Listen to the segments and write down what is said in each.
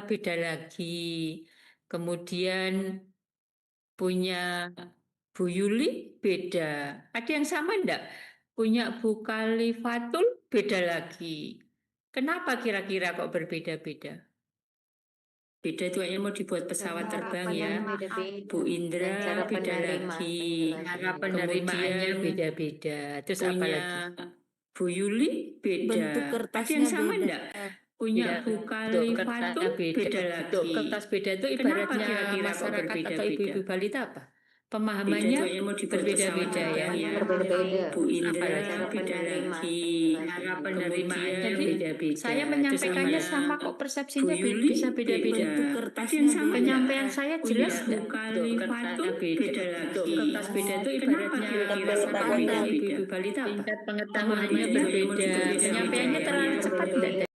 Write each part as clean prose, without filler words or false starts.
beda lagi. Kemudian punya Bu Yuli beda. Ada yang sama enggak? Punya Bu Khalifatul beda lagi. Kenapa kira-kira kok berbeda-beda? Beda itu kayaknya mau dibuat pesawat Cara terbang ya. penyampaiannya beda-beda. Bu Dan Indra cara beda penerimaan lagi. penjelasannya Cara penerimaannya beda. beda-beda. Terus apa Punya lagi? Bu Yuli beda. bentuk Ada kertasnya yang sama beda. enggak? Punya Beda. Bu Khalifatul beda lagi. Kertas beda itu Kenapa ibaratnya kira-kira kok masyarakat atau berbeda-beda? ibu-ibu balita apa? Beda Pemahamannya itu kayaknya mau dibuat berbeda-beda pesawat ya. terbang ya. Berbeda. Bu Indra Cara beda penerimaan lagi. Cara penjelasannya penerimaannya Jadi beda-beda. saya Terus menyampaikannya apa sama lagi? kok Bu persepsinya Yuli bisa beda-beda. bentuk beda. kertasnya Ada yang sama beda. Penyampaian saya punya jelas Bu nggak? Khalifatul beda lagi. Kertas beda itu ibaratnya masyarakat Kenapa atau beda? ibu-ibu balita apa? Tingkat Pemahamannya pengetahuannya berbeda. berbeda. Penyampaiannya terlalu cepat nggak? Berbeda.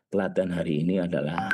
Pelatihan hari ini adalah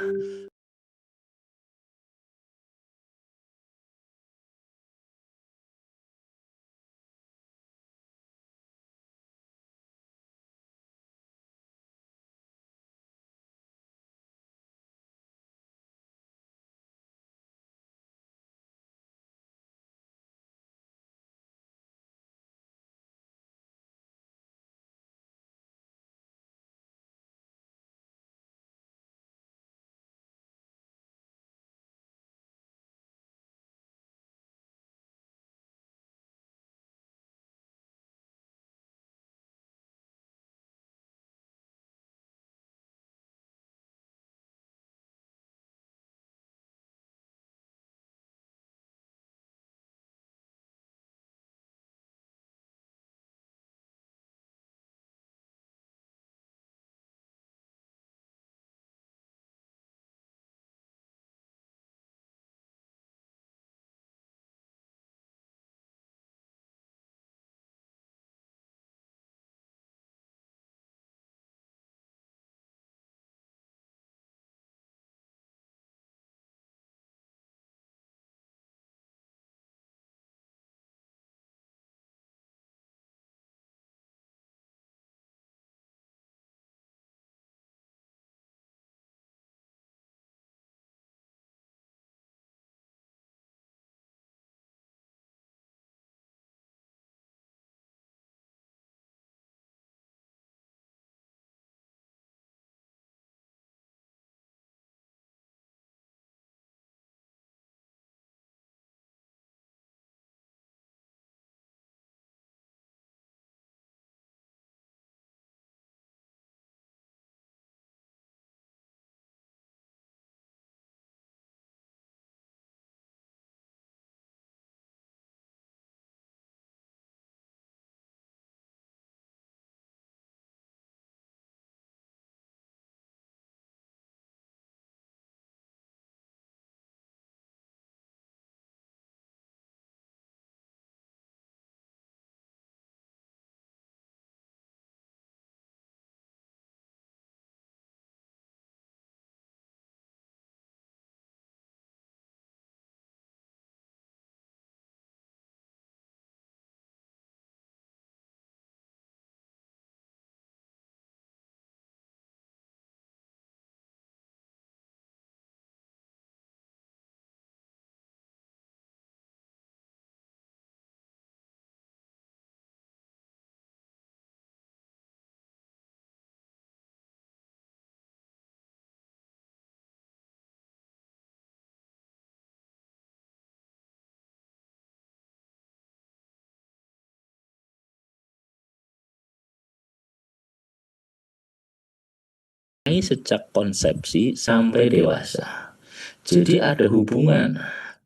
sejak konsepsi sampai dewasa. Jadi ada hubungan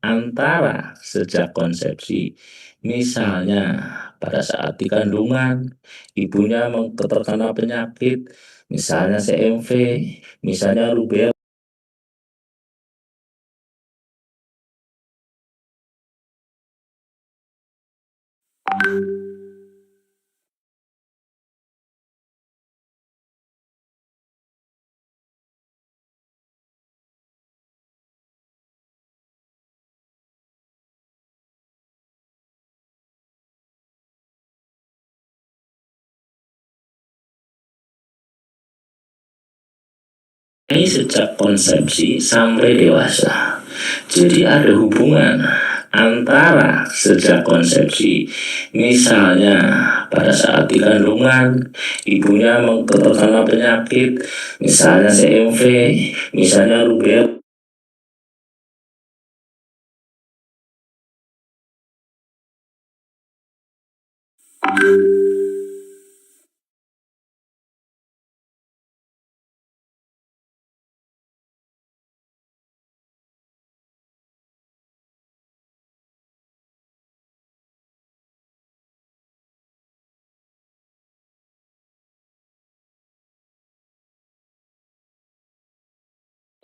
antara sejak konsepsi, misalnya pada saat di kandungan, ibunya terkena penyakit, misalnya CMV, misalnya rubella. Ini sejak konsepsi sampai dewasa. Jadi ada hubungan antara sejak konsepsi, misalnya pada saat di kandungan, ibunya terkena penyakit, misalnya CMV, misalnya rubella.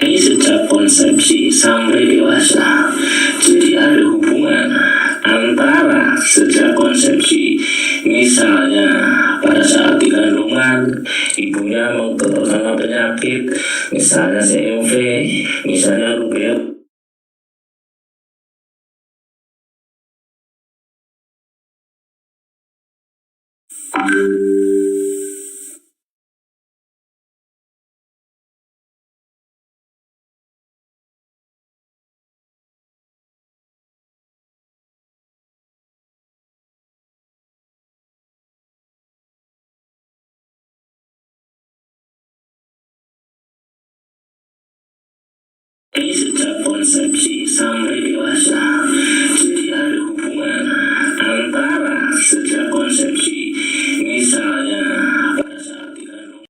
Ini sejak konsepsi sampai dewasa. Jadi ada hubungan antara sejak konsepsi, misalnya pada saat di kandungan, ibunya terkena penyakit, misalnya CMV, misalnya rubella. Ini sejak konsepsi sampai dewasa. Jadi ada hubungan antara sejak konsepsi, misalnya pada saat dikandung.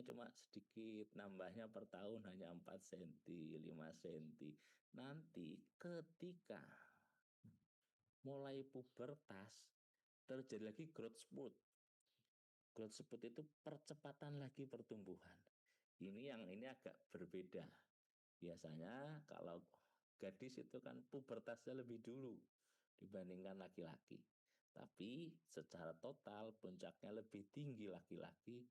Cuma sedikit, nambahnya per tahun hanya 4 cm, 5 cm. Nanti ketika mulai pubertas, terjadi lagi growth spurt. Growth spurt itu percepatan lagi pertumbuhan. Ini agak berbeda. Biasanya kalau gadis itu kan pubertasnya lebih dulu dibandingkan laki-laki. Tapi secara total puncaknya lebih tinggi laki-laki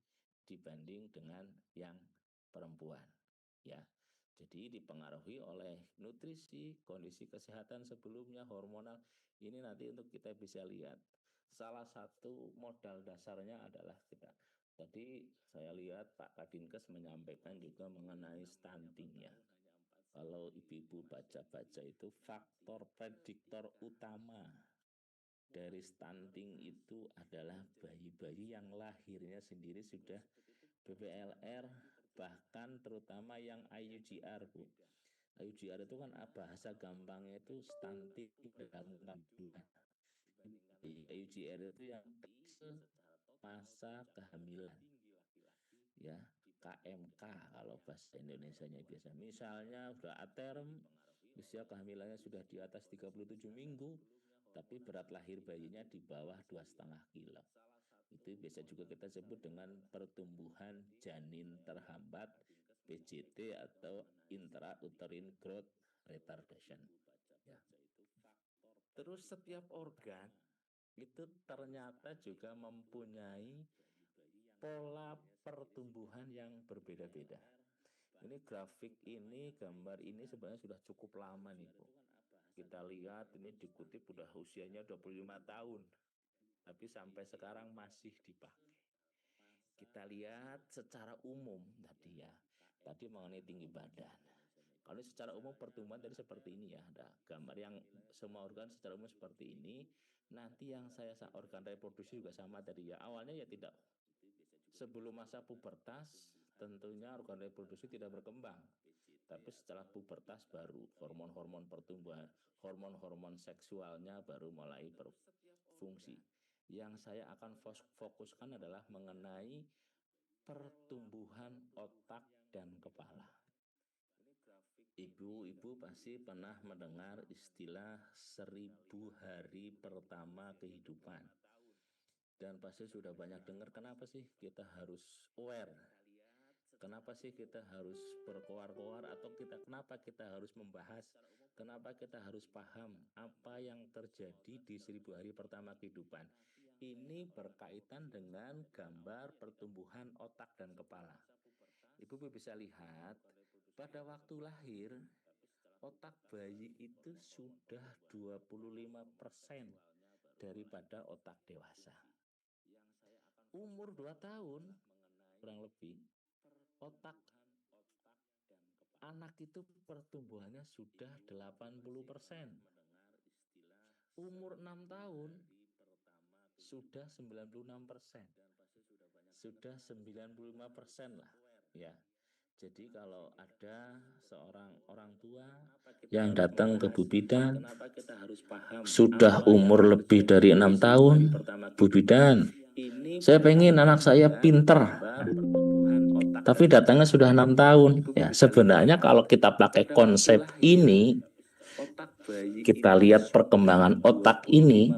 dibanding dengan yang perempuan. Ya. Jadi dipengaruhi oleh nutrisi, kondisi kesehatan sebelumnya, hormonal. Ini nanti untuk kita bisa lihat. Salah satu modal dasarnya adalah kita. Tadi saya lihat Pak Kadinkes menyampaikan juga mengenai stunting ya. Kalau ibu-ibu baca-baca itu faktor prediktor utama dari stunting itu adalah bayi-bayi yang lahirnya sendiri sudah BPLR, bahkan terutama yang IUGR, Bu. IUGR itu kan bahasa gampangnya itu stunting dalam kandungan. IUGR itu yang masa kehamilan. Ya, KMK kalau bahasa Indonesianya biasa. Misalnya sudah aterm, usia kehamilannya sudah di atas 37 minggu, tapi berat lahir bayinya di bawah 2,5 kilo. Itu biasa juga kita sebut dengan pertumbuhan janin terhambat, PJT atau intrauterine growth retardation. Ya. Terus setiap organ itu ternyata juga mempunyai pola pertumbuhan yang berbeda-beda. Ini grafik ini, gambar ini sebenarnya sudah cukup lama nih, Bu. Kita lihat ini dikutip udah usianya 25 tahun. Tapi sampai sekarang masih dipakai. Kita lihat secara umum tadi ya. Tadi mengenai tinggi badan. Kalau secara umum pertumbuhan tadi seperti ini ya. Ada gambar yang semua organ secara umum seperti ini. Nanti yang saya organ reproduksi juga sama tadi ya. Awalnya ya tidak. Sebelum masa pubertas tentunya organ reproduksi tidak berkembang. Tapi setelah pubertas baru hormon-hormon pertumbuhan, hormon-hormon seksualnya baru mulai berfungsi. Yang saya akan fokuskan adalah mengenai pertumbuhan otak dan kepala. Ibu-ibu pasti pernah mendengar istilah 1000 hari pertama kehidupan. Dan pasti sudah banyak dengar kenapa sih kita harus aware. Kenapa sih kita harus berkoar-koar atau kenapa kita harus membahas, kenapa kita harus paham apa yang terjadi di 1000 hari pertama kehidupan. Ini berkaitan dengan gambar pertumbuhan otak dan kepala. Ibu bisa lihat pada waktu lahir otak bayi itu sudah 25% daripada otak dewasa. Umur 2 tahun kurang lebih otak anak itu pertumbuhannya sudah 80%. Umur 6 tahun sudah 96%. Sudah 95% lah ya. Jadi kalau ada seorang orang tua yang datang ke Bu Bidan sudah umur lebih dari 6 tahun, Bu Bidan, saya pengen anak saya pinter, tapi datangnya sudah 6 tahun. Ya, sebenarnya kalau kita pakai konsep ini, kita lihat perkembangan otak ini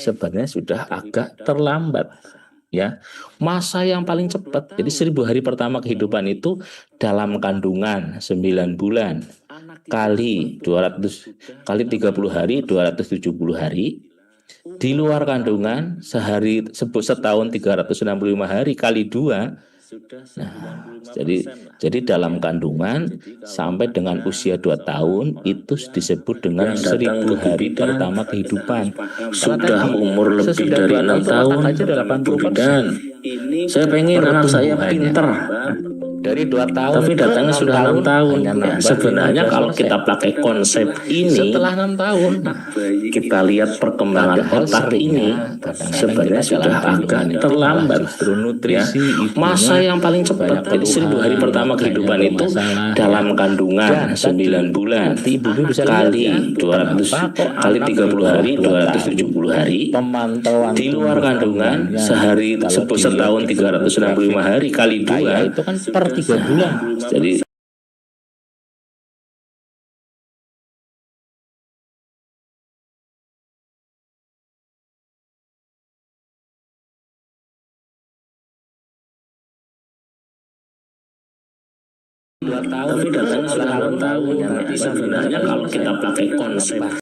sebenarnya sudah agak terlambat. Ya, masa yang paling cepat, jadi 1000 hari pertama kehidupan itu dalam kandungan 9 bulan kali 200 kali 30 hari 270 hari. Di luar kandungan setahun 365 hari kali 2. Nah, jadi dalam kandungan sampai dengan usia 2 tahun itu disebut dengan 1000 hari pertama kehidupan. Sudah umur lebih dari 6 tahun, Bu Bidan, saya pengen anak saya pinter, dari 2 tahun tapi datangnya sudah 6 tahun. Ya, sebenarnya kalau kita pakai konsep ini, setelah 6 tahun kita lihat perkembangan otak ini sebenarnya sudah agak terlambat. Justru nutrisi Masa yang paling cepat, jadi 1000 hari pertama kehidupan itu dalam kandungan 9 bulan kali 200 kali 30 hari 270 hari. Di luar kandungan setahun 365 hari kali 2 itu kan per 3 bulan. Jadi tapi datangnya sudah 6 tahun. Nanti sebenarnya kalau kita pakai konsep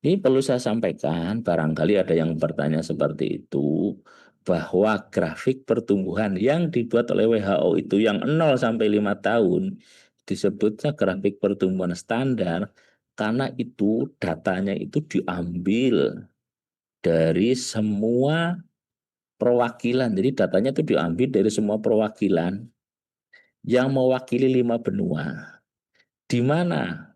Ini perlu saya sampaikan, barangkali ada yang bertanya seperti itu, bahwa grafik pertumbuhan yang dibuat oleh WHO itu yang 0 sampai 5 tahun disebutnya grafik pertumbuhan standar karena itu datanya itu diambil dari semua perwakilan. Jadi datanya itu diambil dari semua perwakilan yang mewakili 5 benua. Di mana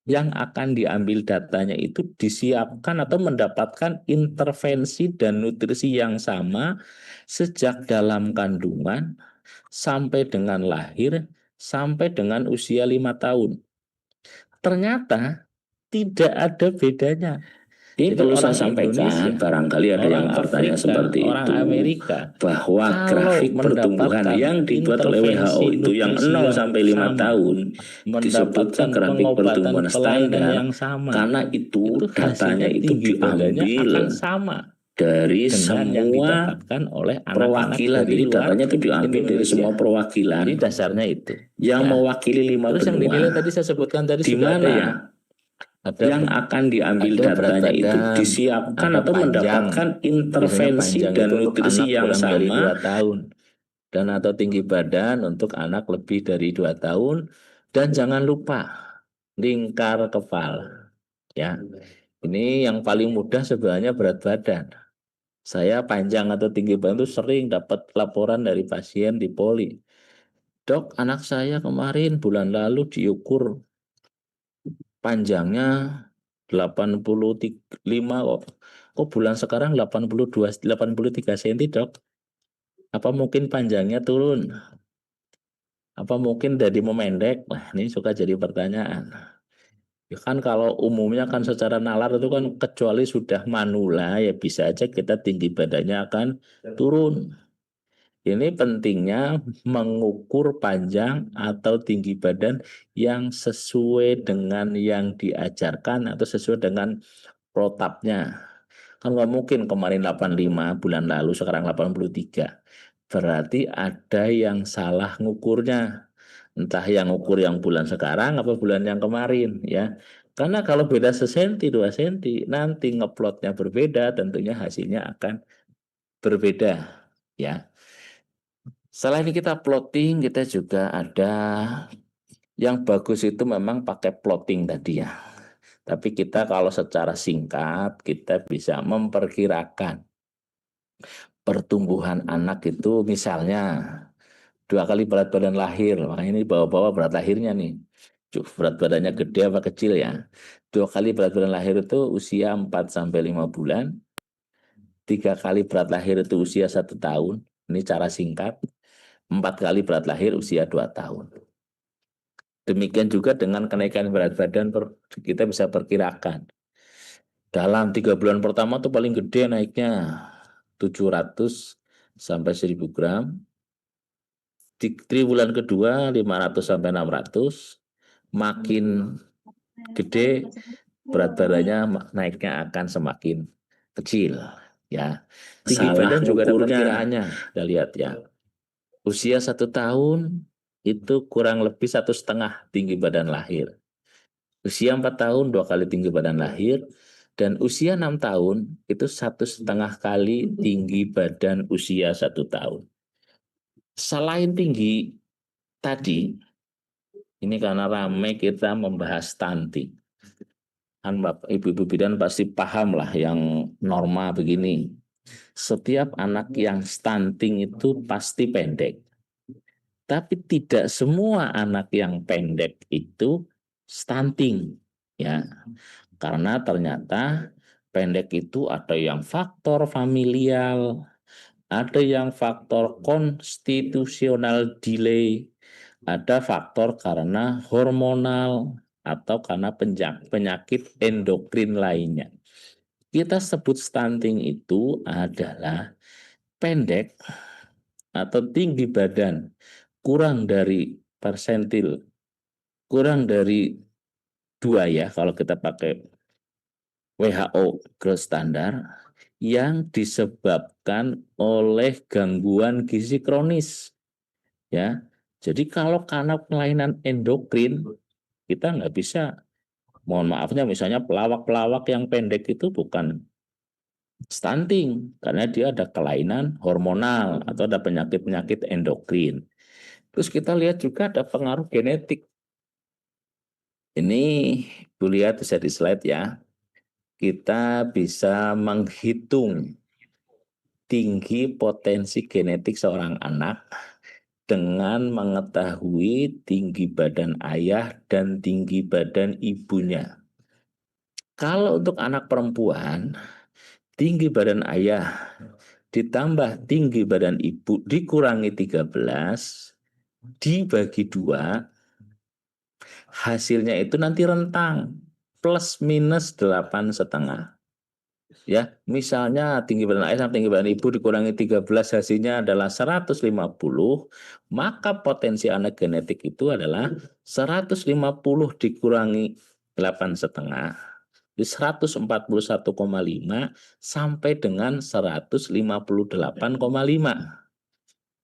yang akan diambil datanya itu disiapkan atau mendapatkan intervensi dan nutrisi yang sama sejak dalam kandungan sampai dengan lahir sampai dengan usia 5 tahun. Ternyata tidak ada bedanya. Ini Jadi perlu saya orang sampaikan, Indonesia, barangkali ada yang orang bertanya Afrika, seperti orang itu, Amerika, bahwa kalau grafik pertumbuhan mendapatkan yang dibuat oleh WHO intervensi itu yang nutrisi 0 yang sampai 5 sama, tahun disebutkan mendapatkan grafik pengobatan pertumbuhan kelainan standar yang sama, karena itu datanya hasilnya itu tinggi badannya diambil akan sama dari dengan yang semua didapatkan oleh anak-anak perwakilan. dari Jadi luar datanya itu diambil dari Indonesia. semua perwakilan Jadi dasarnya itu. yang Ya. mewakili 5 Terus yang dinilai benua, tadi saya sebutkan tadi di sudah ada ya. mana Ada yang akan diambil ada berat datanya itu badan, disiapkan ada atau panjang. mendapatkan Biasanya intervensi panjang dan itu untuk nutrisi anak yang kurang dari 2 sama tahun. Dan atau tinggi badan untuk anak lebih dari 2 tahun. Dan jangan lupa lingkar kepala. Ya, ini yang paling mudah sebenarnya berat badan. Saya panjang atau tinggi badan itu sering dapat laporan dari pasien di poli. Dok, anak saya kemarin bulan lalu diukur panjangnya 85 kok. Kok bulan sekarang 83 cm, Dok? Apa mungkin panjangnya turun? Apa mungkin jadi memendek? Nah, ini suka jadi pertanyaan. Ya kan kalau umumnya kan secara nalar itu kan kecuali sudah manula ya bisa aja kita tinggi badannya akan turun. Ini pentingnya mengukur panjang atau tinggi badan yang sesuai dengan yang diajarkan atau sesuai dengan protapnya. Kan nggak mungkin kemarin 85 bulan lalu sekarang 83. Berarti ada yang salah ngukurnya. Entah yang ukur yang bulan sekarang apa bulan yang kemarin ya. Karena kalau beda sesenti 2 senti nanti ngeplotnya berbeda tentunya hasilnya akan berbeda ya. Selain kita plotting kita juga ada yang bagus itu memang pakai plotting tadi ya. Tapi kita kalau secara singkat kita bisa memperkirakan pertumbuhan anak itu misalnya 2 kali berat badan lahir. Makanya ini bawa-bawa berat lahirnya nih. Berat badannya gede apa kecil ya. 2 kali berat badan lahir itu usia 4 sampai 5 bulan. 3 kali berat lahir itu usia 1 tahun. Ini cara singkat. 4 kali berat lahir usia 2 tahun. Demikian juga dengan kenaikan berat badan kita bisa perkirakan. Dalam 3 bulan pertama tuh paling gede naiknya 700 sampai 1000 gram. Di triwulan kedua 500 sampai 600. Makin gede berat badannya naiknya akan semakin kecil ya. Tinggi salah badan juga ada ngukurnya. perkiraannya. Kita lihat ya. Usia 1 tahun itu kurang lebih 1,5 tinggi badan lahir. Usia 4 tahun 2 kali tinggi badan lahir. Dan usia 6 tahun itu 1,5 kali tinggi badan usia 1 tahun. Selain tinggi tadi, ini karena ramai kita membahas stunting. Kan Bapak Ibu-ibu bidan pasti paham lah yang norma begini. Setiap anak yang stunting itu pasti pendek. Tapi tidak semua anak yang pendek itu stunting. Ya, karena ternyata pendek itu ada yang faktor familial, ada yang faktor konstitusional delay, ada faktor karena hormonal atau karena penyakit endokrin lainnya. Kita sebut stunting itu adalah pendek atau tinggi badan kurang dari persentil, kurang dari 2 ya kalau kita pakai WHO growth standard yang disebabkan oleh gangguan gizi kronis ya. Jadi kalau karena kelainan endokrin kita nggak bisa, mohon maafnya misalnya pelawak-pelawak yang pendek itu bukan stunting karena dia ada kelainan hormonal atau ada penyakit-penyakit endokrin. Terus kita lihat juga ada pengaruh genetik. Ini Bu lihat bisa di slide ya. Kita bisa menghitung tinggi potensi genetik seorang anak dengan mengetahui tinggi badan ayah dan tinggi badan ibunya. Kalau untuk anak perempuan, tinggi badan ayah ditambah tinggi badan ibu dikurangi 13 dibagi 2, hasilnya itu nanti rentang plus minus 8,5. Ya, misalnya tinggi badan ayah sama tinggi badan ibu dikurangi 13 hasilnya adalah 150, maka potensi anak genetik itu adalah 150 dikurangi 8,5, di 141,5 sampai dengan 158,5.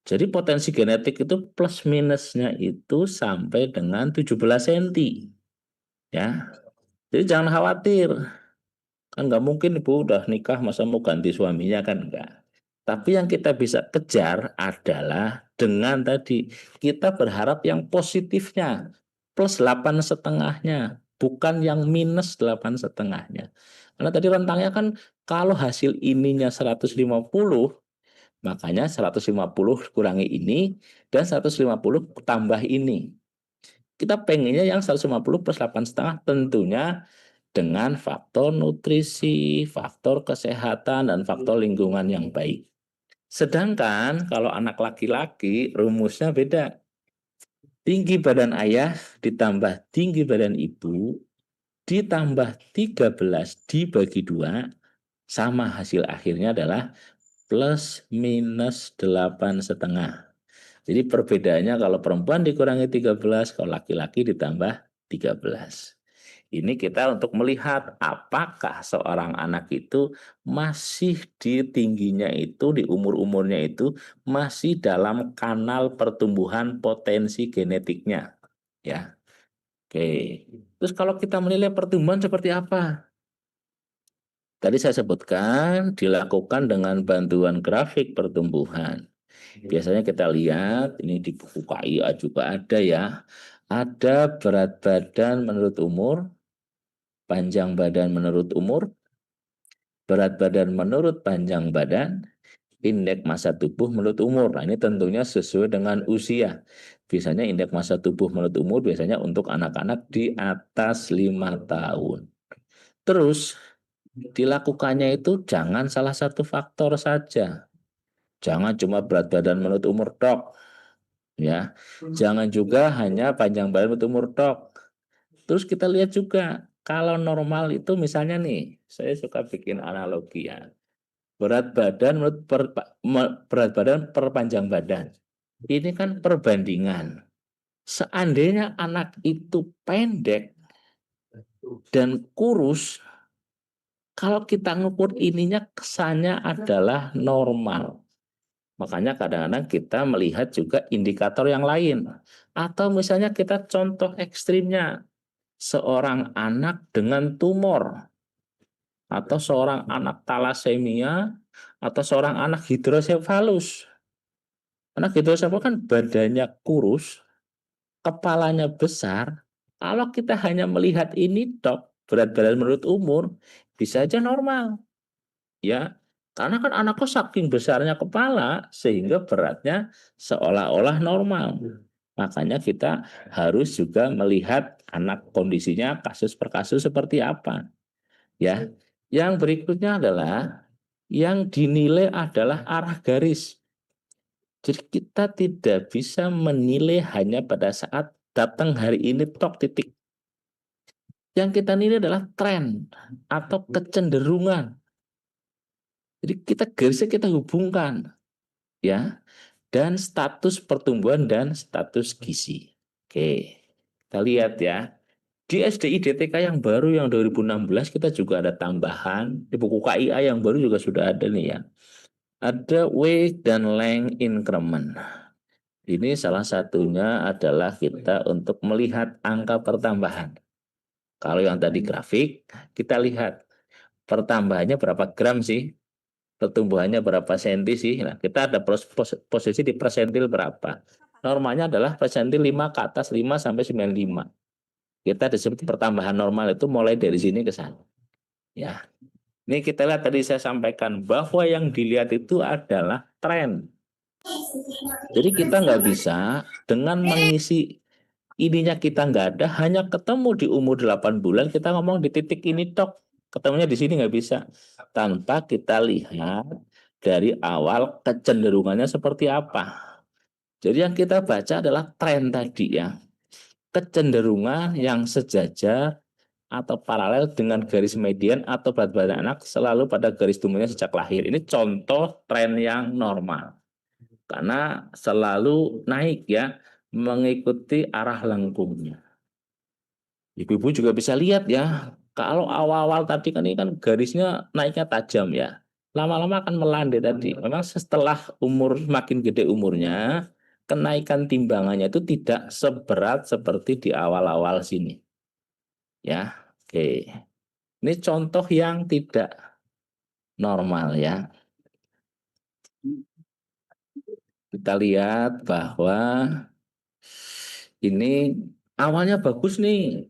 Jadi potensi genetik itu plus minusnya itu sampai dengan 17 cm. Ya. Jadi jangan khawatir. Kan nggak mungkin ibu udah nikah masa mau ganti suaminya kan enggak. Tapi yang kita bisa kejar adalah dengan tadi kita berharap yang positifnya plus 8,5-nya, bukan yang minus 8,5-nya. Karena tadi rentangnya kan kalau hasil ininya 150, makanya 150 kurangi ini dan 150 tambah ini. Kita pengennya yang 150 plus 8,5 tentunya dengan faktor nutrisi, faktor kesehatan, dan faktor lingkungan yang baik. Sedangkan kalau anak laki-laki rumusnya beda. Tinggi badan ayah ditambah tinggi badan ibu ditambah 13 dibagi 2 sama hasil akhirnya adalah plus minus 8,5. Jadi perbedaannya kalau perempuan dikurangi 13, kalau laki-laki ditambah 13. Ini kita untuk melihat apakah seorang anak itu masih di tingginya itu, di umur-umurnya itu masih dalam kanal pertumbuhan potensi genetiknya. Ya, oke. Terus kalau kita menilai pertumbuhan seperti apa? Tadi saya sebutkan dilakukan dengan bantuan grafik pertumbuhan. Biasanya kita lihat ini di buku KIA juga ada ya. Ada berat badan menurut umur, panjang badan menurut umur, berat badan menurut panjang badan, indeks massa tubuh menurut umur. Nah, ini tentunya sesuai dengan usia. Biasanya indeks massa tubuh menurut umur biasanya untuk anak-anak di atas 5 tahun. Terus dilakukannya itu jangan salah satu faktor saja. Jangan cuma berat badan menurut umur dok. Ya, jangan juga hanya panjang badan menurut umur dok. Terus kita lihat juga kalau normal itu misalnya nih, saya suka bikin analogi ya. Berat badan menurut berat badan per panjang badan. Ini kan perbandingan. Seandainya anak itu pendek dan kurus, kalau kita ngukur ininya kesannya adalah normal. Makanya kadang-kadang kita melihat juga indikator yang lain. Atau misalnya kita contoh ekstrimnya, seorang anak dengan tumor, atau seorang anak talasemia, atau seorang anak hidrosefalus. Anak hidrosefalus kan badannya kurus, kepalanya besar. Kalau kita hanya melihat ini dok, berat badan menurut umur, bisa aja normal. Ya, karena kan anakku saking besarnya kepala sehingga beratnya seolah-olah normal. Makanya kita harus juga melihat anak kondisinya kasus per kasus seperti apa. Ya, yang berikutnya adalah yang dinilai adalah arah garis. Jadi kita tidak bisa menilai hanya pada saat datang hari ini tok titik. Yang kita nilai adalah tren atau kecenderungan. Jadi kita garisnya kita hubungkan ya dan status pertumbuhan dan status gizi. Oke. Kita lihat ya. Di SDI DTK yang baru yang 2016 kita juga ada tambahan di buku KIA yang baru juga sudah ada nih ya. Ada weight dan length increment. Ini salah satunya adalah kita untuk melihat angka pertambahan. Kalau yang tadi grafik, kita lihat pertambahannya berapa gram sih? Pertumbuhannya berapa senti sih? Nah, kita ada posisi di persentil berapa. Normalnya adalah persentil 5 ke atas 5 sampai 95. Kita disebut pertambahan normal itu mulai dari sini ke sana. Ya. Ini kita lihat tadi saya sampaikan bahwa yang dilihat itu adalah tren. Jadi kita nggak bisa dengan mengisi ininya kita nggak ada, hanya ketemu di umur 8 bulan kita ngomong di titik ini tok. Ketemunya di sini nggak bisa. Tanpa kita lihat dari awal kecenderungannya seperti apa. Jadi yang kita baca adalah tren tadi ya. Kecenderungan yang sejajar atau paralel dengan garis median atau berat badan anak selalu pada garis tumbuhnya sejak lahir. Ini contoh tren yang normal. Karena selalu naik ya, mengikuti arah lengkungnya. Ibu-ibu juga bisa lihat ya, kalau awal-awal tadi kan ini kan garisnya naiknya tajam ya. Lama-lama akan melandai tadi. Memang setelah umur makin gede umurnya, kenaikan timbangannya itu tidak seberat seperti di awal-awal sini. Ya, oke. Ini contoh yang tidak normal ya. Kita lihat bahwa ini awalnya bagus nih.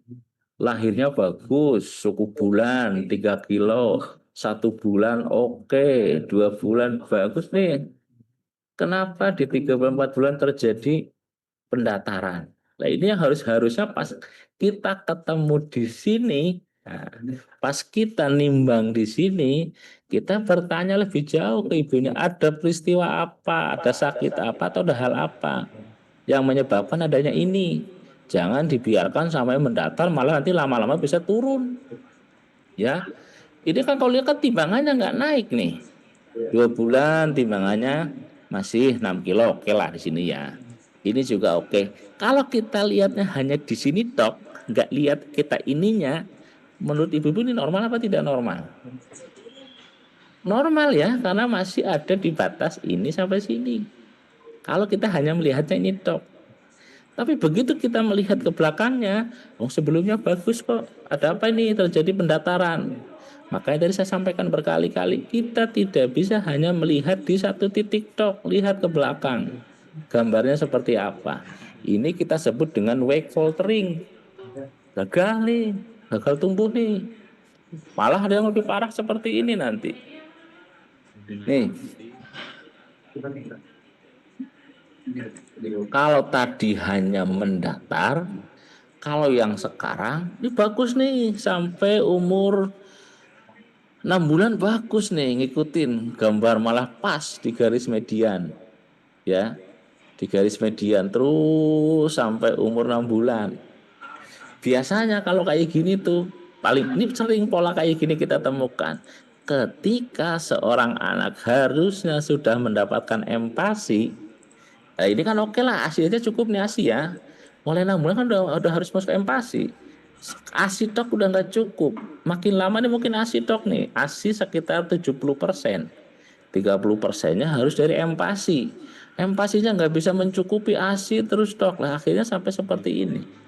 Lahirnya bagus, suku bulan 3 kilo, 1 bulan oke, 2 bulan bagus nih. Kenapa di 3 bulan 4 bulan terjadi pendataran? Nah ini yang harusnya pas kita ketemu di sini, nah, pas kita nimbang di sini, kita bertanya lebih jauh ke ibunya, ada peristiwa apa, ada sakit apa, atau ada hal apa yang menyebabkan adanya ini. Jangan dibiarkan sampai mendatar, malah nanti lama-lama bisa turun. Ya, ini kan kalau lihat kan timbangannya nggak naik nih. 2 bulan timbangannya masih 6 kilo, oke lah di sini ya. Ini juga oke. Kalau kita lihatnya hanya di sini tok, nggak lihat kita ininya, menurut ibu-ibu ini normal apa tidak normal? Normal ya, karena masih ada di batas ini sampai sini. Kalau kita hanya melihatnya ini tok. Tapi begitu kita melihat ke belakangnya, oh sebelumnya bagus kok. Ada apa ini terjadi pendataran? Makanya tadi saya sampaikan berkali-kali, kita tidak bisa hanya melihat di satu titik tok, lihat ke belakang. Gambarnya seperti apa? Ini kita sebut dengan wake faltering. Gagal nih, gagal tumbuh nih. Malah ada yang lebih parah seperti ini nanti. Nih. Kalau tadi hanya mendatar, kalau yang sekarang ini bagus nih sampai umur 6 bulan bagus nih ngikutin gambar malah pas di garis median. Ya, di garis median terus sampai umur 6 bulan. Biasanya kalau kayak gini tuh paling ini sering pola kayak gini kita temukan. Ketika seorang anak harusnya sudah mendapatkan empati, nah ini kan oke lah, ASI aja cukup nih ASI ya. Mulai 6 bulan kan udah harus masuk empati. ASI tok udah nggak cukup. Makin lama nih mungkin ASI tok nih. ASI sekitar 70%. 30%-nya harus dari empati. Empatinya nggak bisa mencukupi ASI terus tok lah. Akhirnya sampai seperti ini.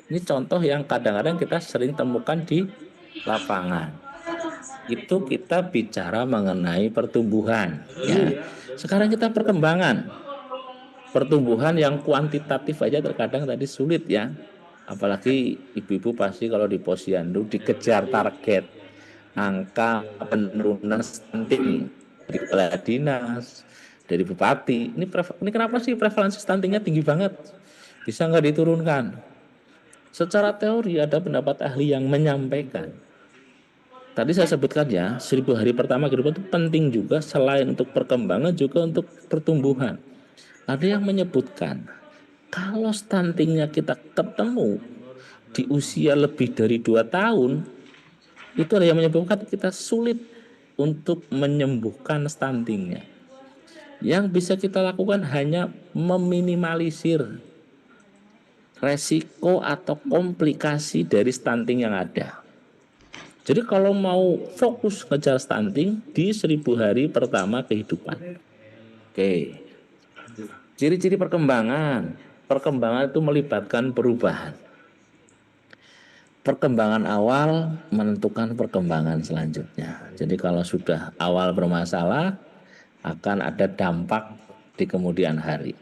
Ini contoh yang kadang-kadang kita sering temukan di lapangan. Itu kita bicara mengenai pertumbuhan. Ya. Sekarang kita perkembangan. Pertumbuhan yang kuantitatif aja terkadang tadi sulit ya. Apalagi ibu-ibu pasti kalau di posyandu dikejar target angka penurunan stunting dari kepala dinas, dari bupati. Ini kenapa sih prevalensi stuntingnya tinggi banget? Bisa nggak diturunkan? Secara teori ada pendapat ahli yang menyampaikan. Tadi saya sebutkan ya, 1000 hari pertama kehidupan itu penting juga selain untuk perkembangan juga untuk pertumbuhan. Ada yang menyebutkan kalau stuntingnya kita ketemu di usia lebih dari 2 tahun, itu ada yang menyebabkan kita sulit untuk menyembuhkan stuntingnya. Yang bisa kita lakukan hanya meminimalisir resiko atau komplikasi dari stunting yang ada. Jadi kalau mau fokus ngejar stunting di 1000 hari pertama kehidupan. Oke. Ciri-ciri perkembangan. Perkembangan itu melibatkan perubahan. Perkembangan awal menentukan perkembangan selanjutnya. Jadi kalau sudah awal bermasalah, akan ada dampak di kemudian hari.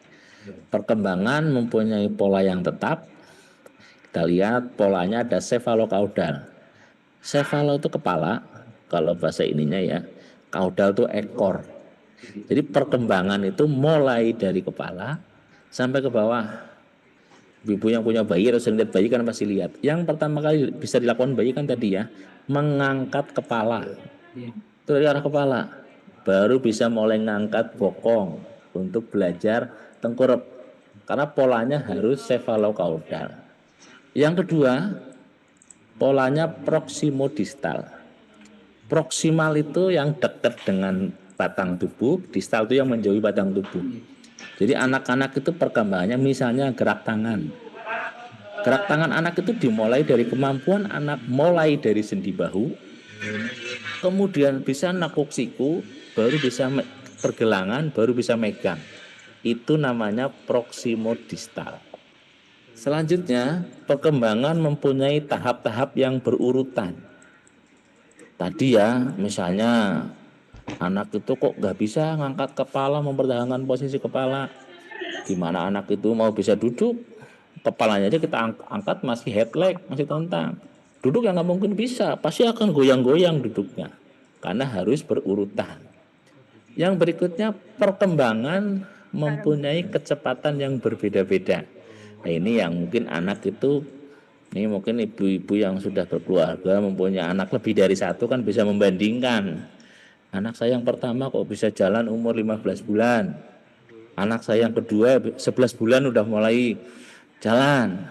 Perkembangan mempunyai pola yang tetap. Kita lihat polanya ada cephalocaudal. Cephalo itu kepala, kalau bahasa ininya ya. Caudal itu ekor. Jadi perkembangan itu mulai dari kepala sampai ke bawah. Ibu yang punya bayi atau sering lihat bayi kan pasti lihat. Yang pertama kali bisa dilakukan bayi kan tadi ya, mengangkat kepala. Itu dari arah kepala. Baru bisa mulai ngangkat bokong untuk belajar tengkurap. Karena polanya harus cephalocaudal. Yang kedua, polanya proksimodistal. Proksimal itu yang dekat dengan batang tubuh, distal itu yang menjauhi batang tubuh. Jadi anak-anak itu perkembangannya misalnya gerak tangan. Gerak tangan anak itu dimulai dari kemampuan anak mulai dari sendi bahu, kemudian bisa nekuk siku, baru bisa pergelangan, baru bisa megang. Itu namanya proksimodistal. Selanjutnya, perkembangan mempunyai tahap-tahap yang berurutan. Tadi ya, misalnya anak itu kok nggak bisa ngangkat kepala, mempertahankan posisi kepala. Gimana anak itu mau bisa duduk? Kepalanya aja kita angkat masih head leg, masih telentang. Duduk yang nggak mungkin bisa, pasti akan goyang-goyang duduknya. Karena harus berurutan. Yang berikutnya, perkembangan mempunyai kecepatan yang berbeda-beda. Nah, ini yang mungkin anak itu, ini mungkin ibu-ibu yang sudah berkeluarga mempunyai anak lebih dari satu kan bisa membandingkan. Anak saya yang pertama kok bisa jalan umur 15 bulan. Anak saya yang kedua 11 bulan udah mulai jalan.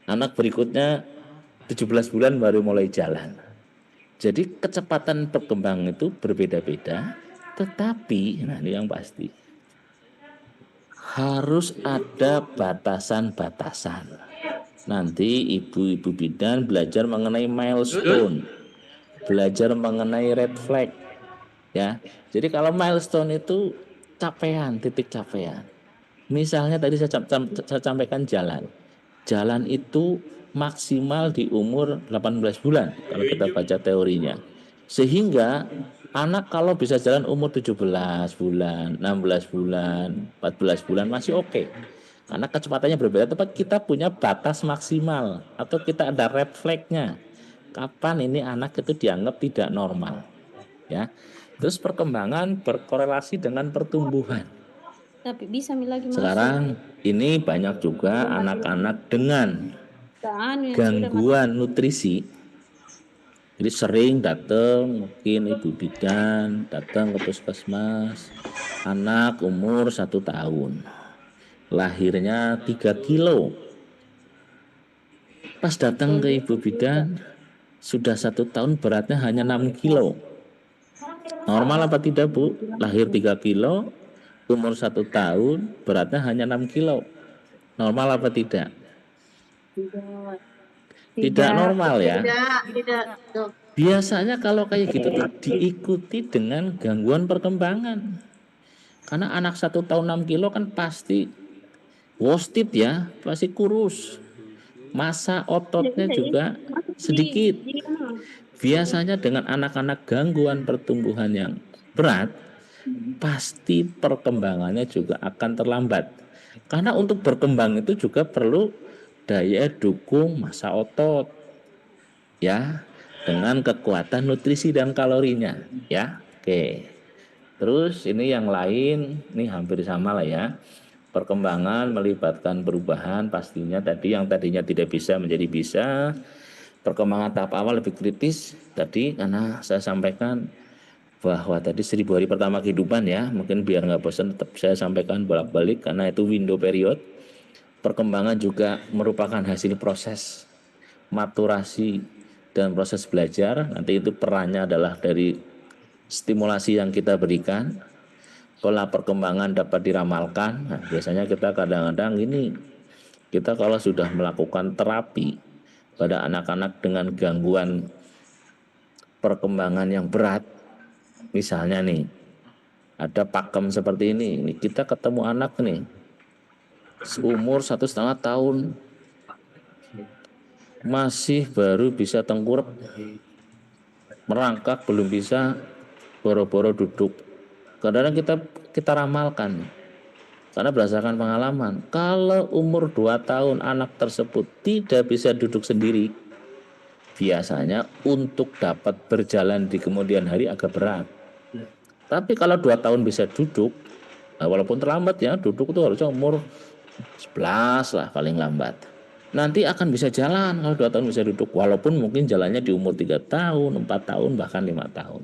Anak berikutnya 17 bulan baru mulai jalan. Jadi kecepatan perkembangan itu berbeda-beda, tetapi nah ini yang pasti harus ada batasan-batasan. Nanti ibu-ibu bidan belajar mengenai milestone, belajar mengenai red flag, ya. Jadi kalau milestone itu capaian, titik capaian. Misalnya tadi saya sampaikan jalan itu maksimal di umur 18 bulan kalau kita baca teorinya. Sehingga anak kalau bisa jalan umur 17 bulan, 16 bulan, 14 bulan masih oke. Karena kecepatannya berbeda, tapi kita punya batas maksimal atau kita ada red flag-nya. Kapan ini anak itu dianggap tidak normal, ya. Terus perkembangan berkorelasi dengan pertumbuhan. Tapi bisa lagi masuk. Sekarang ini banyak juga anak-anak dengan gangguan nutrisi. Jadi sering datang, mungkin ibu bidan datang ke puskesmas, anak umur 1 tahun, lahirnya 3 kilo. Pas datang ke ibu bidan, sudah 1 tahun beratnya hanya 6 kilo. Normal apa tidak, Bu? Lahir 3 kilo, umur 1 tahun, beratnya hanya 6 kilo. Normal apa tidak? Tidak normal ya. Tidak. Biasanya kalau kayak gitu tuh diikuti dengan gangguan perkembangan. Karena anak 1 tahun 6 kilo kan pasti wasted ya, pasti kurus. Massa ototnya juga sedikit. Biasanya dengan anak-anak gangguan pertumbuhan yang berat, pasti perkembangannya juga akan terlambat. Karena untuk berkembang itu juga perlu daya dukung massa otot, ya, dengan kekuatan nutrisi dan kalorinya, ya. Oke. Terus ini yang lain, ini hampir sama lah ya. Perkembangan melibatkan perubahan pastinya tadi yang tadinya tidak bisa menjadi bisa. Perkembangan tahap awal lebih kritis tadi karena saya sampaikan bahwa tadi 1000 hari pertama kehidupan ya, mungkin biar nggak bosan tetap saya sampaikan bolak-balik karena itu window period. Perkembangan juga merupakan hasil proses maturasi dan proses belajar. Nanti itu perannya adalah dari stimulasi yang kita berikan. Pola perkembangan dapat diramalkan. Nah, biasanya kita kadang-kadang ini, kita kalau sudah melakukan terapi pada anak-anak dengan gangguan perkembangan yang berat, misalnya nih, ada pakem seperti ini kita ketemu anak nih, seumur 1,5 tahun, masih baru bisa tengkurap, merangkak belum bisa, boro-boro duduk. Kadang-kadang kita ramalkan, karena berdasarkan pengalaman, kalau umur 2 tahun anak tersebut tidak bisa duduk sendiri, biasanya untuk dapat berjalan di kemudian hari agak berat. Tapi kalau 2 tahun bisa duduk, walaupun terlambat ya, duduk itu harusnya umur 11 lah paling lambat. Nanti akan bisa jalan kalau 2 tahun bisa duduk, walaupun mungkin jalannya di umur 3 tahun, 4 tahun, bahkan 5 tahun.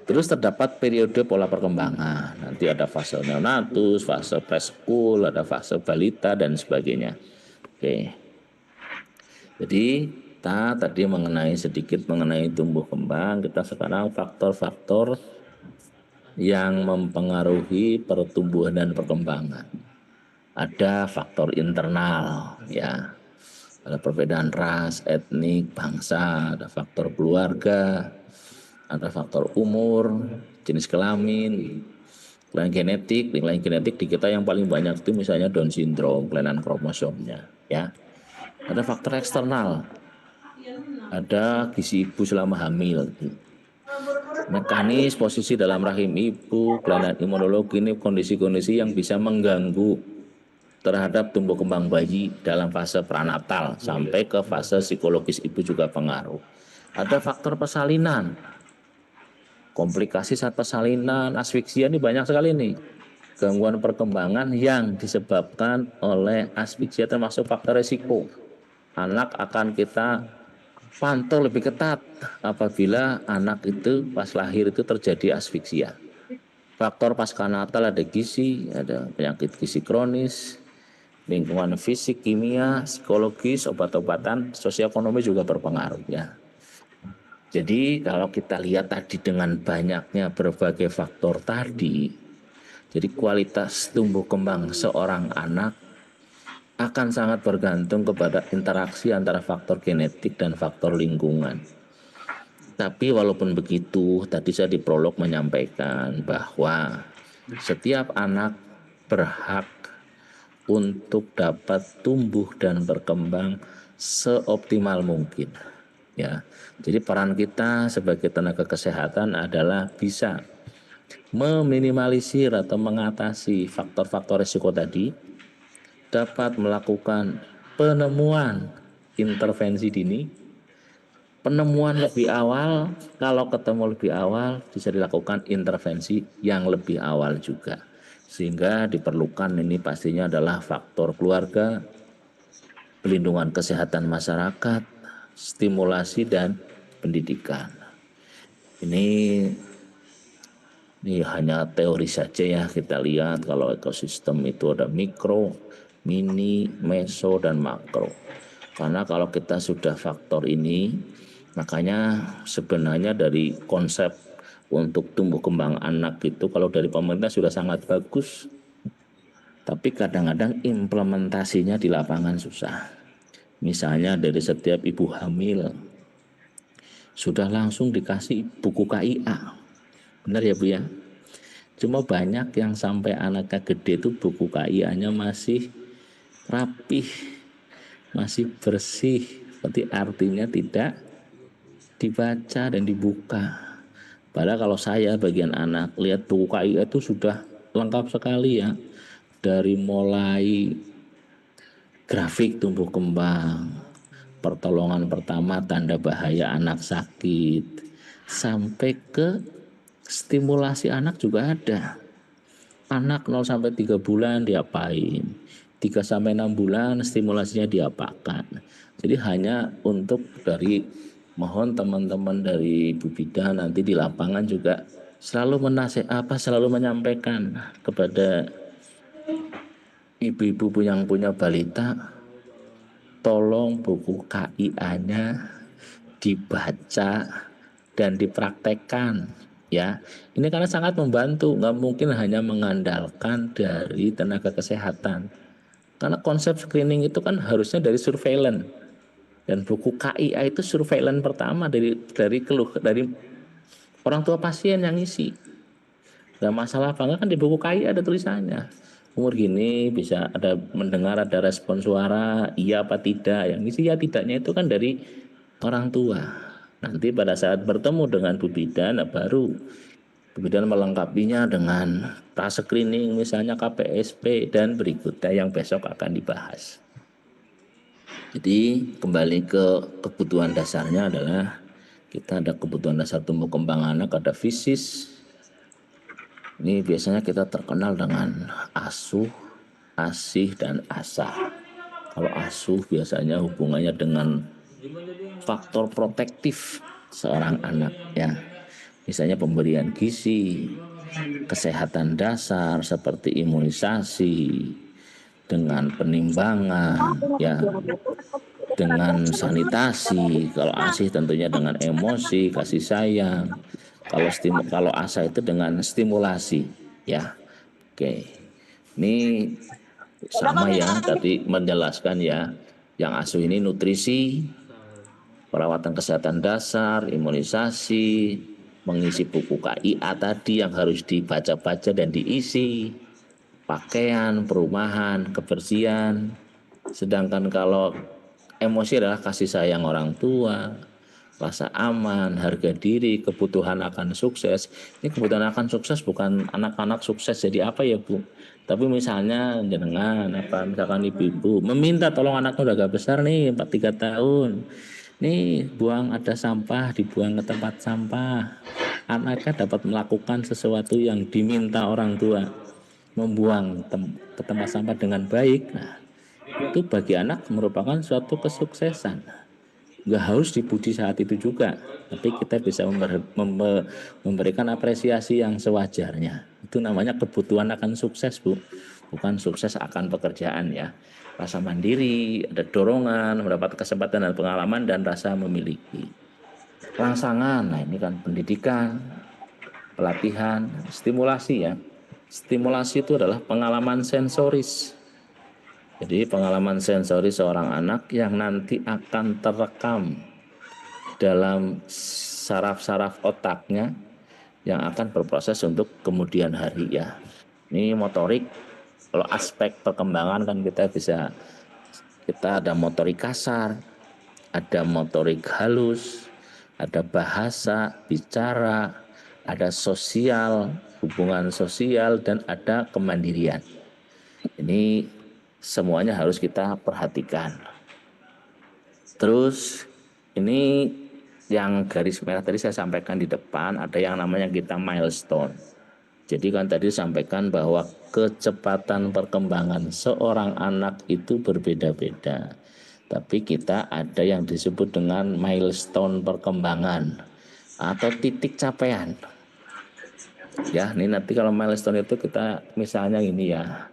Terus terdapat periode pola perkembangan. Nanti ada fase neonatus, fase preschool, ada fase balita dan sebagainya. Oke. Jadi Kita tadi sedikit mengenai tumbuh kembang, kita sekarang faktor-faktor yang mempengaruhi pertumbuhan dan perkembangan. Ada faktor internal, ya, ada perbedaan ras, etnik, bangsa, ada faktor keluarga, ada faktor umur, jenis kelamin, kelainan genetik di kita yang paling banyak itu misalnya Down syndrome, kelainan kromosomnya, ya. Ada faktor eksternal, ada gizi ibu selama hamil, mekanis posisi dalam rahim ibu, kelainan imunologi, ini kondisi-kondisi yang bisa mengganggu terhadap tumbuh kembang bayi dalam fase pranatal sampai ke fase psikologis ibu juga pengaruh. Ada faktor persalinan, komplikasi saat persalinan, asfiksia, ini banyak sekali nih gangguan perkembangan yang disebabkan oleh asfiksia, termasuk faktor resiko. Anak akan kita pantau lebih ketat apabila anak itu pas lahir itu terjadi asfiksia. Faktor pascanatal ada gizi, ada penyakit gizi kronis, lingkungan fisik, kimia, psikologis, obat-obatan, sosioekonomi juga berpengaruh, ya. Jadi kalau kita lihat tadi dengan banyaknya berbagai faktor tadi, jadi kualitas tumbuh kembang seorang anak akan sangat bergantung kepada interaksi antara faktor genetik dan faktor lingkungan. Tapi walaupun begitu, tadi saya di prolog menyampaikan bahwa setiap anak berhak untuk dapat tumbuh dan berkembang seoptimal mungkin, ya. Jadi peran kita sebagai tenaga kesehatan adalah bisa meminimalisir atau mengatasi faktor-faktor risiko tadi, dapat melakukan penemuan intervensi dini, penemuan lebih awal, kalau ketemu lebih awal bisa dilakukan intervensi yang lebih awal juga. Sehingga diperlukan ini pastinya adalah faktor keluarga, pelindungan kesehatan masyarakat, stimulasi dan pendidikan. Ini hanya teori saja ya, kita lihat kalau ekosistem itu ada mikro, mini, meso, dan makro. Karena kalau kita sudah faktor ini, makanya sebenarnya dari konsep untuk tumbuh kembang anak itu kalau dari pemerintah sudah sangat bagus, tapi kadang-kadang implementasinya di lapangan susah. Misalnya dari setiap ibu hamil sudah langsung dikasih buku KIA, benar ya Bu ya? Cuma banyak yang sampai anaknya gede itu buku KIA-nya masih rapih, masih bersih, berarti artinya tidak dibaca dan dibuka. Padahal kalau saya bagian anak lihat buku KIA itu sudah lengkap sekali ya, dari mulai grafik tumbuh kembang, pertolongan pertama, tanda bahaya anak sakit, sampai ke stimulasi anak juga ada. Anak 0 sampai 3 bulan diapain, 3 sampai 6 bulan stimulasinya diapakan. Jadi hanya untuk mohon teman-teman dari Bu Bida nanti di lapangan juga selalu selalu menyampaikan kepada ibu-ibu yang punya balita, tolong buku KIA-nya dibaca dan dipraktekkan, ya. Ini karena sangat membantu, nggak mungkin hanya mengandalkan dari tenaga kesehatan. Karena konsep screening itu kan harusnya dari surveillance. Dan buku KIA itu surveillance pertama dari orang tua pasien yang ngisi. Nah, masalah apa enggak kan di buku KIA ada tulisannya. Umur gini bisa ada mendengar ada respon suara, iya apa tidak. Yang ngisi ya tidaknya itu kan dari orang tua. Nanti pada saat bertemu dengan Bu Bidan, baru Bu Bidan melengkapinya dengan pra-screening misalnya KPSP dan berikutnya yang besok akan dibahas. Jadi kembali ke kebutuhan dasarnya adalah kita ada kebutuhan dasar tumbuh kembang anak, ada fisis. Ini biasanya kita terkenal dengan asuh, asih, dan asah. Kalau asuh biasanya hubungannya dengan faktor protektif seorang anak, ya. Misalnya pemberian gizi, kesehatan dasar seperti imunisasi, dengan penimbangan, ya. dengan sanitasi, kalau ASI tentunya dengan emosi, kasih sayang. Kalau ASA itu dengan stimulasi, ya. Oke. Ini sama ya, tadi menjelaskan ya. Yang asuh ini nutrisi, perawatan kesehatan dasar, imunisasi, mengisi buku KIA tadi yang harus dibaca-baca dan diisi, pakaian, perumahan, kebersihan. Sedangkan kalau emosi adalah kasih sayang orang tua, rasa aman, harga diri, kebutuhan akan sukses. Ini kebutuhan akan sukses bukan anak-anak sukses jadi apa ya Bu? Tapi misalnya jenengan apa misalkan ibu-ibu meminta tolong anaknya udah agak besar nih 4-3 tahun. Nih buang ada sampah dibuang ke tempat sampah. Anaknya dapat melakukan sesuatu yang diminta orang tua, membuang ke tempat sampah dengan baik. Nah, itu bagi anak merupakan suatu kesuksesan. Nggak harus dipuji saat itu juga, tapi kita bisa memberikan apresiasi yang sewajarnya. Itu namanya kebutuhan akan sukses Bu, bukan sukses akan pekerjaan ya. Rasa mandiri, ada dorongan, mendapat kesempatan dan pengalaman dan rasa memiliki. Rangsangan, nah ini kan pendidikan, pelatihan, stimulasi ya. Stimulasi itu adalah pengalaman sensoris. Jadi pengalaman sensori seorang anak yang nanti akan terekam dalam saraf-saraf otaknya yang akan berproses untuk kemudian hari ya. Ini motorik, kalau aspek perkembangan kan kita ada motorik kasar, ada motorik halus, ada bahasa, bicara, ada sosial, hubungan sosial, dan ada kemandirian. Ini semuanya harus kita perhatikan. Terus ini yang garis merah tadi saya sampaikan di depan, ada yang namanya kita milestone. Jadi kan tadi sampaikan bahwa kecepatan perkembangan seorang anak itu berbeda-beda. Tapi kita ada yang disebut dengan milestone perkembangan atau titik capaian. Ya, ini nanti kalau milestone itu kita misalnya ini ya.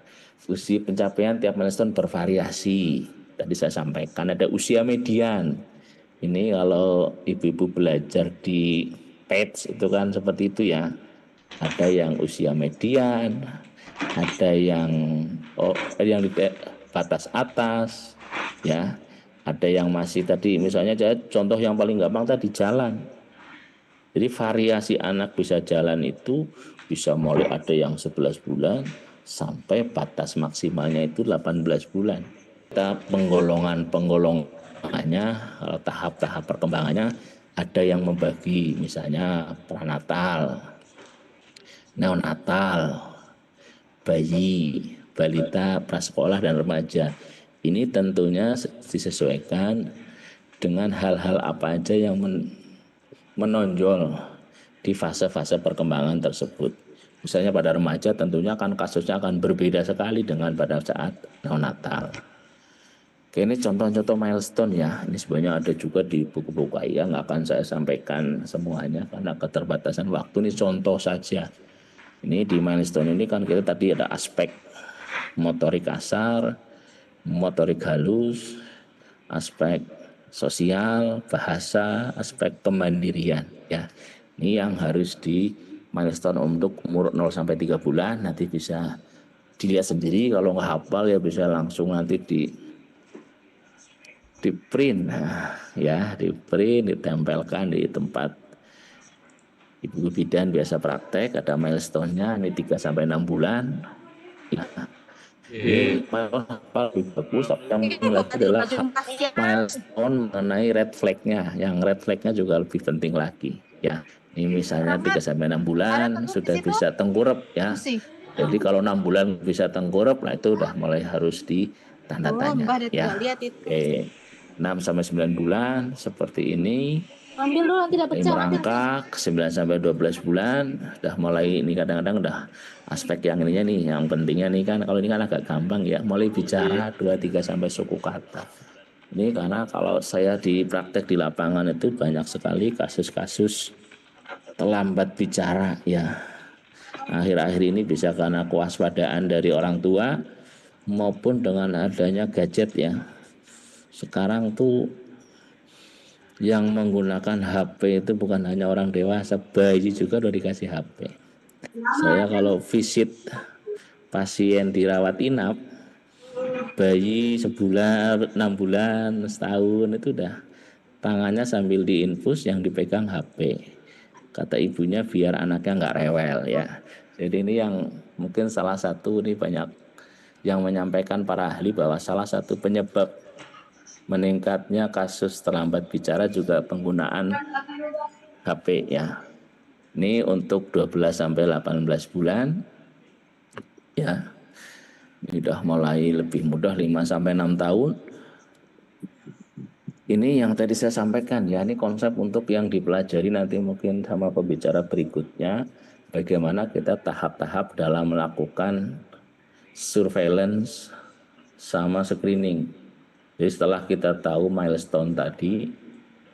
Usia pencapaian tiap milestone bervariasi. Tadi saya sampaikan ada usia median. Ini kalau ibu-ibu belajar di PETS itu kan seperti itu ya. Ada yang usia median, ada yang di batas atas, ya. Ada yang masih tadi misalnya contoh yang paling gampang tadi jalan. Jadi variasi anak bisa jalan itu bisa mulai ada yang 11 bulan sampai batas maksimalnya itu 18 bulan. Kita penggolongannya, kalau tahap-tahap perkembangannya ada yang membagi misalnya pranatal, neonatal, bayi, balita, prasekolah dan remaja. Ini tentunya disesuaikan dengan hal-hal apa aja yang menonjol di fase-fase perkembangan tersebut. Misalnya pada remaja tentunya kan kasusnya akan berbeda sekali dengan pada saat neonatal. Oke, ini contoh-contoh milestone ya. Ini sebenarnya ada juga di buku-buku KIA, nggak akan saya sampaikan semuanya karena keterbatasan waktu. Ini contoh saja. Ini di milestone ini kan kita tadi ada aspek motorik kasar, motorik halus, aspek sosial, bahasa, aspek kemandirian ya. Ini yang harus di milestone untuk umur 0 sampai 3 bulan nanti bisa dilihat sendiri, kalau nggak hafal ya bisa langsung nanti di print ya, di print ditempelkan di tempat ibu bidan biasa praktek, ada milestone-nya ini 3 sampai 6 bulan. Ya. Ini hafal lebih bagus. Yang lagi adalah milestone mengenai red flag-nya. Yang red flag-nya juga lebih penting lagi ya. Ini misalnya 3 sampai 6 bulan sudah bisa tengkurap ya. Jadi kalau 6 bulan bisa tengkurap, nah itu udah mulai harus ditanda tanya ya. Oke. 6 sampai 9 bulan seperti ini. Ambil dulu nanti dapat merangkak 9 sampai 12 bulan udah mulai ini, kadang-kadang udah aspek yang ininya nih, yang pentingnya nih kan, kalau ini kan agak gampang ya, mulai bicara 2-3 sampai suku kata. Ini karena kalau saya di praktek di lapangan itu banyak sekali kasus-kasus terlambat bicara ya. Akhir-akhir ini bisa karena kewaspadaan dari orang tua maupun dengan adanya gadget ya. Sekarang tuh yang menggunakan HP itu bukan hanya orang dewasa, bayi juga udah dikasih HP. Saya kalau visit pasien dirawat inap, bayi sebulan, 6 bulan, setahun itu udah tangannya sambil diinfus, yang dipegang HP. Kata ibunya biar anaknya nggak rewel ya. Jadi ini yang mungkin salah satu, ini banyak yang menyampaikan para ahli bahwa salah satu penyebab meningkatnya kasus terlambat bicara juga penggunaan HP ya. Ini untuk 12 sampai 18 bulan ya. Ini udah mulai lebih mudah 5 sampai 6 tahun. Ini yang tadi saya sampaikan ya, ini konsep untuk yang dipelajari nanti mungkin sama pembicara berikutnya, bagaimana kita tahap-tahap dalam melakukan surveillance sama screening. Jadi setelah kita tahu milestone tadi,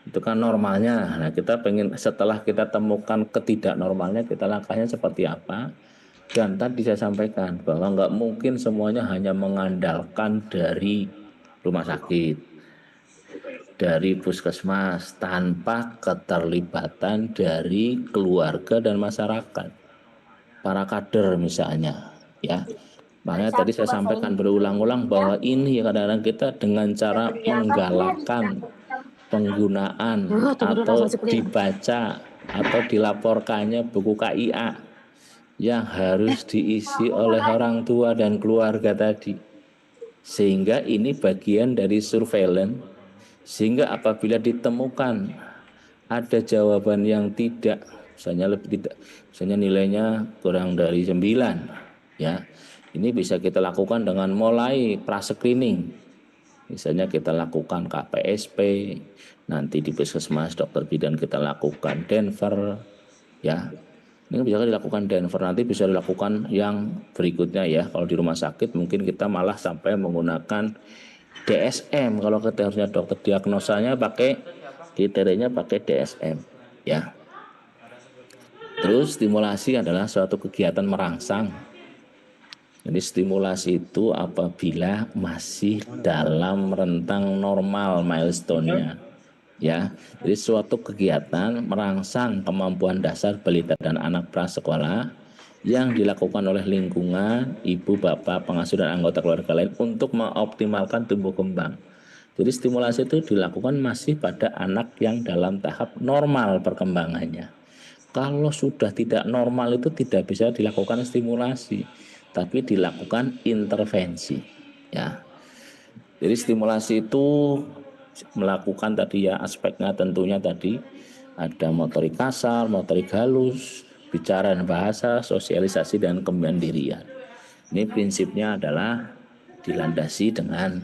itu kan normalnya. Nah, kita pengen setelah kita temukan ketidaknormalnya, kita langkahnya seperti apa. Dan tadi saya sampaikan bahwa nggak mungkin semuanya hanya mengandalkan dari rumah sakit, dari puskesmas, tanpa keterlibatan dari keluarga dan masyarakat, para kader misalnya, ya. Makanya tadi saya sampaikan berulang-ulang bahwa ini kadang-kadang kita dengan cara menggalakkan penggunaan atau dibaca atau dilaporkannya buku KIA yang harus diisi oleh orang tua dan keluarga tadi, sehingga ini bagian dari surveillance, sehingga apabila ditemukan ada jawaban yang tidak, misalnya lebih tidak, misalnya nilainya kurang dari 9 ya, ini bisa kita lakukan dengan mulai pra-screening. Misalnya kita lakukan KPSP, nanti di puskesmas dokter bidan kita lakukan Denver, ya. Ini bisa dilakukan Denver, nanti bisa dilakukan yang berikutnya ya. Kalau di rumah sakit mungkin kita malah sampai menggunakan DSM. Kalau kita harusnya dokter diagnosanya pakai kriterianya pakai DSM, ya. Terus stimulasi adalah suatu kegiatan merangsang. Jadi stimulasi itu apabila masih dalam rentang normal milestone-nya, ya. Jadi suatu kegiatan merangsang kemampuan dasar balita dan anak prasekolah yang dilakukan oleh lingkungan, ibu, bapak, pengasuh dan anggota keluarga lain untuk mengoptimalkan tumbuh kembang. Jadi stimulasi itu dilakukan masih pada anak yang dalam tahap normal perkembangannya. Kalau sudah tidak normal itu tidak bisa dilakukan stimulasi, tapi dilakukan intervensi, ya. Jadi stimulasi itu melakukan tadi ya aspeknya, tentunya tadi ada motorik kasar, motorik halus, bicara dan bahasa, sosialisasi dan kemandirian. Ini prinsipnya adalah dilandasi dengan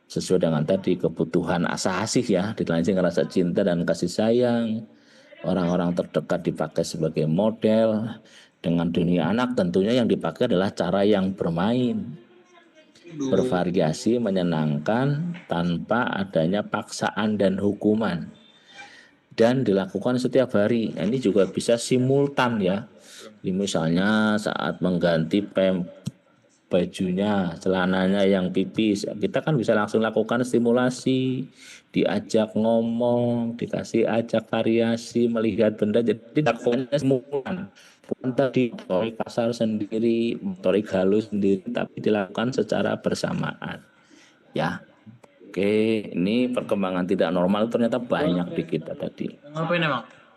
sesuai dengan tadi kebutuhan asasi ya, dilandasi dengan rasa cinta dan kasih sayang. Orang-orang terdekat dipakai sebagai model. Dengan dunia anak tentunya yang dipakai adalah cara yang bermain, bervariasi, menyenangkan tanpa adanya paksaan dan hukuman, dan dilakukan setiap hari. Ini juga bisa simultan ya. Misalnya saat mengganti bajunya, celananya yang pipis, kita kan bisa langsung lakukan stimulasi, diajak ngomong, dikasih ajak variasi, melihat benda, jadi lakukannya simultan. Bukan tadi motorik kasar sendiri, motorik halus sendiri, tapi dilakukan secara bersamaan. Ya, oke, ini perkembangan tidak normal ternyata banyak di kita tadi.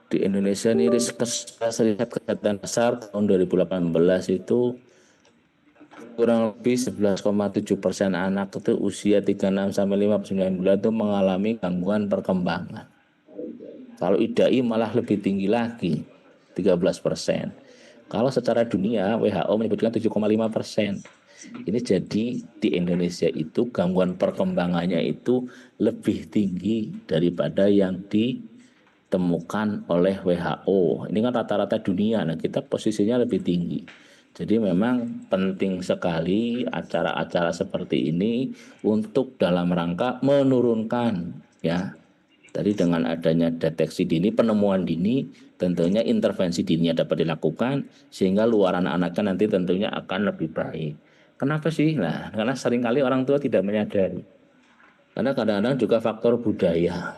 Di Indonesia ini riset kesehatan dasar tahun 2018 itu kurang lebih 11,7% anak itu usia 36 sampai 59 bulan itu mengalami gangguan perkembangan. Kalau IDAI malah lebih tinggi lagi, 13%. Kalau secara dunia WHO menyebutkan 7,5%. Ini jadi di Indonesia itu gangguan perkembangannya itu lebih tinggi daripada yang ditemukan oleh WHO. Ini kan rata-rata dunia, nah kita posisinya lebih tinggi. Jadi memang penting sekali acara-acara seperti ini untuk dalam rangka menurunkan ya. Tadi dengan adanya deteksi dini, penemuan dini, tentunya intervensi dini dapat dilakukan sehingga luaran anaknya nanti tentunya akan lebih baik. Kenapa sih? Nah, karena seringkali orang tua tidak menyadari Karena kadang-kadang juga faktor budaya.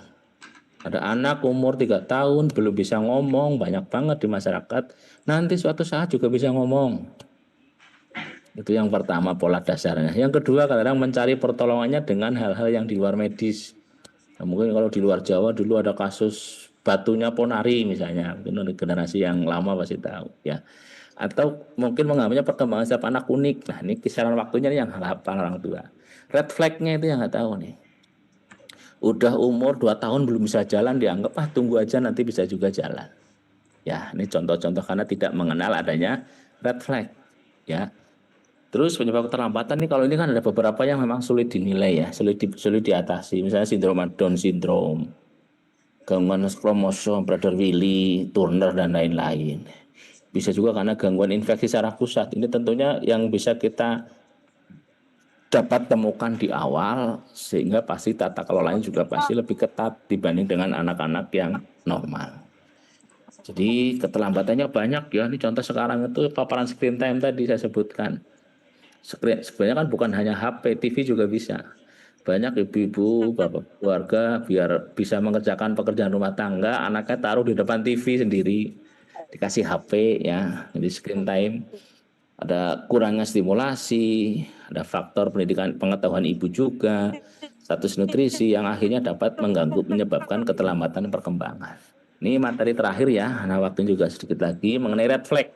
Ada anak umur 3 tahun belum bisa ngomong, banyak banget di masyarakat. Nanti suatu saat juga bisa ngomong. Itu yang pertama pola dasarnya. Yang kedua kadang-kadang mencari pertolongannya dengan hal-hal yang di luar medis. Nah, mungkin kalau di luar Jawa dulu ada kasus batunya Ponari misalnya. Mungkin generasi yang lama pasti tahu ya. Atau mungkin mengalaminya perkembangan setiap anak unik. Nah ini kisaran waktunya yang hafal orang tua. Red flagnya itu yang nggak tahu nih. Udah umur 2 tahun belum bisa jalan dianggap tunggu aja nanti bisa juga jalan. Ya, ini contoh-contoh karena tidak mengenal adanya red flag. Ya. Terus penyebab keterlambatan nih kalau ini kan ada beberapa yang memang sulit dinilai ya, sulit diatasi. Misalnya sindrom Down syndrome, gangguan kromosom Prader-Willi, Turner dan lain-lain. Bisa juga karena gangguan infeksi saraf pusat. Ini tentunya yang bisa kita dapat temukan di awal sehingga pasti tata kelolanya juga pasti lebih ketat dibanding dengan anak-anak yang normal. Jadi keterlambatannya banyak ya. Ini contoh sekarang itu paparan screen time tadi saya sebutkan. Sebenarnya kan bukan hanya HP, TV juga bisa. Banyak ibu-ibu, bapak keluarga biar bisa mengerjakan pekerjaan rumah tangga, anaknya taruh di depan TV sendiri, dikasih HP ya, jadi screen time. Ada kurangnya stimulasi, ada faktor pendidikan pengetahuan ibu juga, status nutrisi yang akhirnya dapat mengganggu menyebabkan keterlambatan perkembangan. Ini materi terakhir ya, nah waktunya juga sedikit lagi mengenai red flag.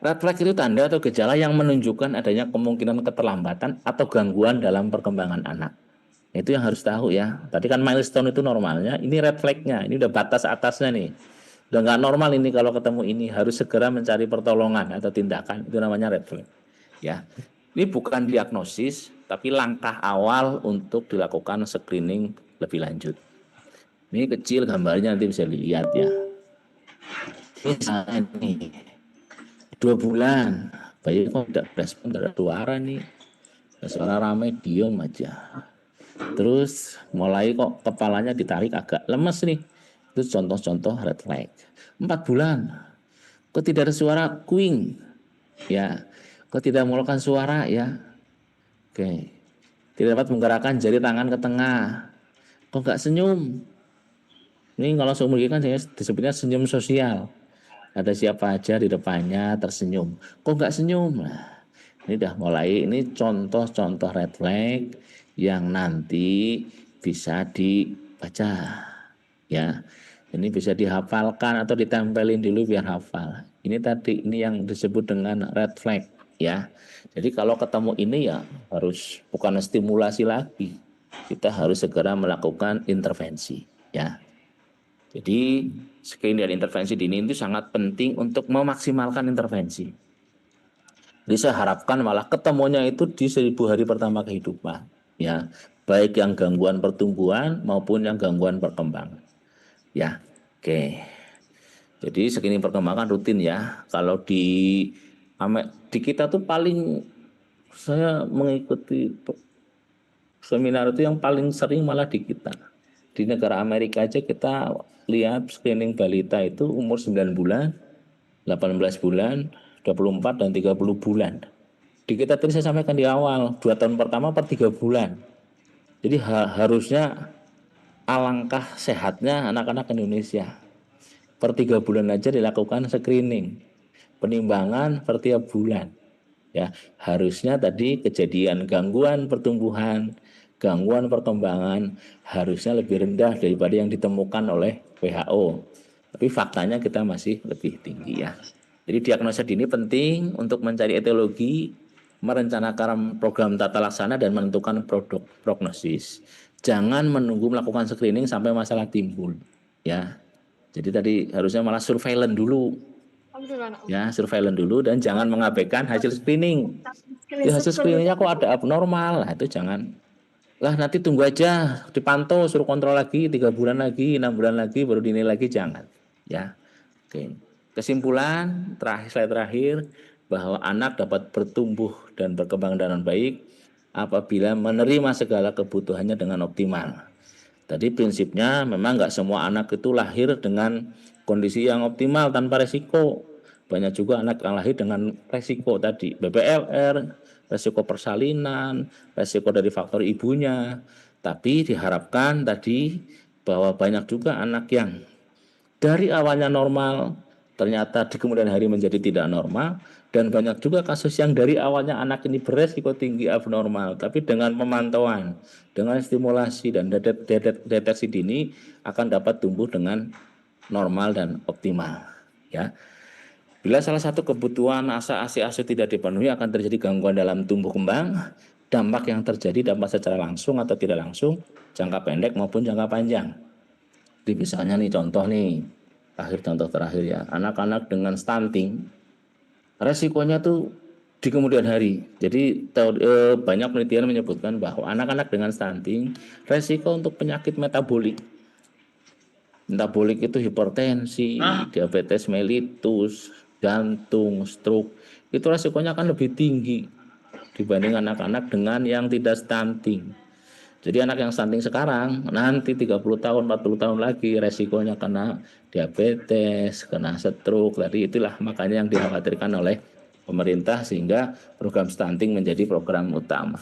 Red flag itu tanda atau gejala yang menunjukkan adanya kemungkinan keterlambatan atau gangguan dalam perkembangan anak. Itu yang harus tahu ya. Tadi kan milestone itu normalnya, ini red flagnya, ini udah batas atasnya nih. Udah nggak normal ini kalau ketemu ini, harus segera mencari pertolongan atau tindakan, itu namanya red flag. Ya, ini bukan diagnosis, tapi langkah awal untuk dilakukan screening lebih lanjut. Ini kecil gambarnya nanti bisa dilihat ya. Misalnya nih, 2 bulan, bayi kok tidak respon, tidak ada suara nih, suara ramai diam aja. Terus mulai kok kepalanya ditarik agak lemes nih. Itu contoh-contoh red flag. 4 bulan, kok tidak ada suara kuing, ya, kok tidak mengeluarkan suara ya, oke, tidak dapat menggerakkan jari tangan ke tengah, kok nggak senyum. Ini kalau seumur hidup kan disebutnya senyum sosial. Ada siapa aja di depannya tersenyum, kok nggak senyum. Nah, ini udah mulai, ini contoh-contoh red flag yang nanti bisa dibaca ya. Ini bisa dihafalkan atau ditempelin dulu biar hafal. Ini tadi, ini yang disebut dengan red flag ya. Jadi kalau ketemu ini ya harus bukan stimulasi lagi, kita harus segera melakukan intervensi ya. Jadi screening dan intervensi dini itu sangat penting untuk memaksimalkan intervensi. Jadi saya harapkan malah ketemunya itu di 1000 hari pertama kehidupan ya, baik yang gangguan pertumbuhan maupun yang gangguan perkembangan ya. Oke, jadi screening perkembangan rutin ya. Kalau di kita tuh paling, saya mengikuti seminar itu yang paling sering malah di kita. Di negara Amerika aja kita lihat screening balita itu umur 9 bulan, 18 bulan, 24 dan 30 bulan. Di kita tadi saya sampaikan di awal, 2 tahun pertama per 3 bulan. Jadi harusnya alangkah sehatnya anak-anak Indonesia. Per 3 bulan aja dilakukan screening. Penimbangan per tiap bulan. Ya, harusnya tadi kejadian gangguan pertumbuhan, gangguan perkembangan harusnya lebih rendah daripada yang ditemukan oleh WHO. Tapi faktanya kita masih lebih tinggi ya. Jadi diagnosa dini penting untuk mencari etiologi, merencanakan program tata laksana dan menentukan produk prognosis. Jangan menunggu melakukan screening sampai masalah timbul ya. Jadi tadi harusnya malah surveillance dulu. Ya, surveillance dulu dan jangan mengabaikan hasil screening. Ya, hasil screeningnya kok ada abnormal, nah itu jangan. Lah nanti tunggu aja, dipantau, suruh kontrol lagi 3 bulan lagi, 6 bulan lagi, baru dinilai lagi, jangan. Ya, oke. Kesimpulan slide terakhir bahwa anak dapat bertumbuh dan berkembang dengan baik apabila menerima segala kebutuhannya dengan optimal. Tadi prinsipnya memang nggak semua anak itu lahir dengan kondisi yang optimal tanpa resiko. Banyak juga anak yang lahir dengan resiko tadi, BBLR, resiko persalinan, resiko dari faktor ibunya, Tapi diharapkan tadi bahwa banyak juga anak yang dari awalnya normal ternyata di kemudian hari menjadi tidak normal, dan banyak juga kasus yang dari awalnya anak ini beresiko tinggi abnormal, tapi dengan pemantauan, dengan stimulasi dan deteksi dini akan dapat tumbuh dengan normal dan optimal. Ya, bila salah satu kebutuhan ASI tidak dipenuhi akan terjadi gangguan dalam tumbuh kembang. Dampak yang terjadi dampak secara langsung atau tidak langsung, jangka pendek maupun jangka panjang. Jadi misalnya nih contoh nih, contoh terakhir ya, anak-anak dengan stunting, resikonya tuh di kemudian hari. Jadi banyak penelitian menyebutkan bahwa anak-anak dengan stunting, resiko untuk penyakit metabolik itu hipertensi, diabetes mellitus, jantung, stroke, itu resikonya akan lebih tinggi dibanding anak-anak dengan yang tidak stunting. Jadi anak yang stunting sekarang nanti 30 tahun, 40 tahun lagi resikonya kena diabetes, kena stroke. Tadi itulah makanya yang dikhawatirkan oleh pemerintah sehingga program stunting menjadi program utama.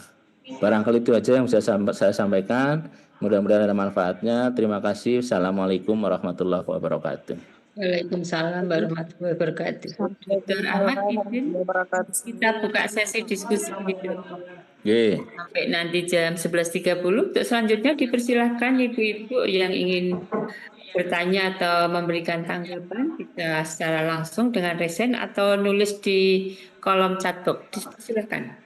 Barangkali itu aja yang bisa saya sampaikan. Mudah-mudahan ada manfaatnya. Terima kasih. Assalamualaikum warahmatullahi wabarakatuh. Waalaikumsalam warahmatullahi wabarakatuh. Dr. Ahmad, izin kita buka sesi diskusi gitu. Sampai nanti jam 11.30. Untuk selanjutnya dipersilahkan ibu-ibu yang ingin bertanya atau memberikan tanggapan bisa secara langsung dengan resen atau nulis di kolom chat box. Silakan.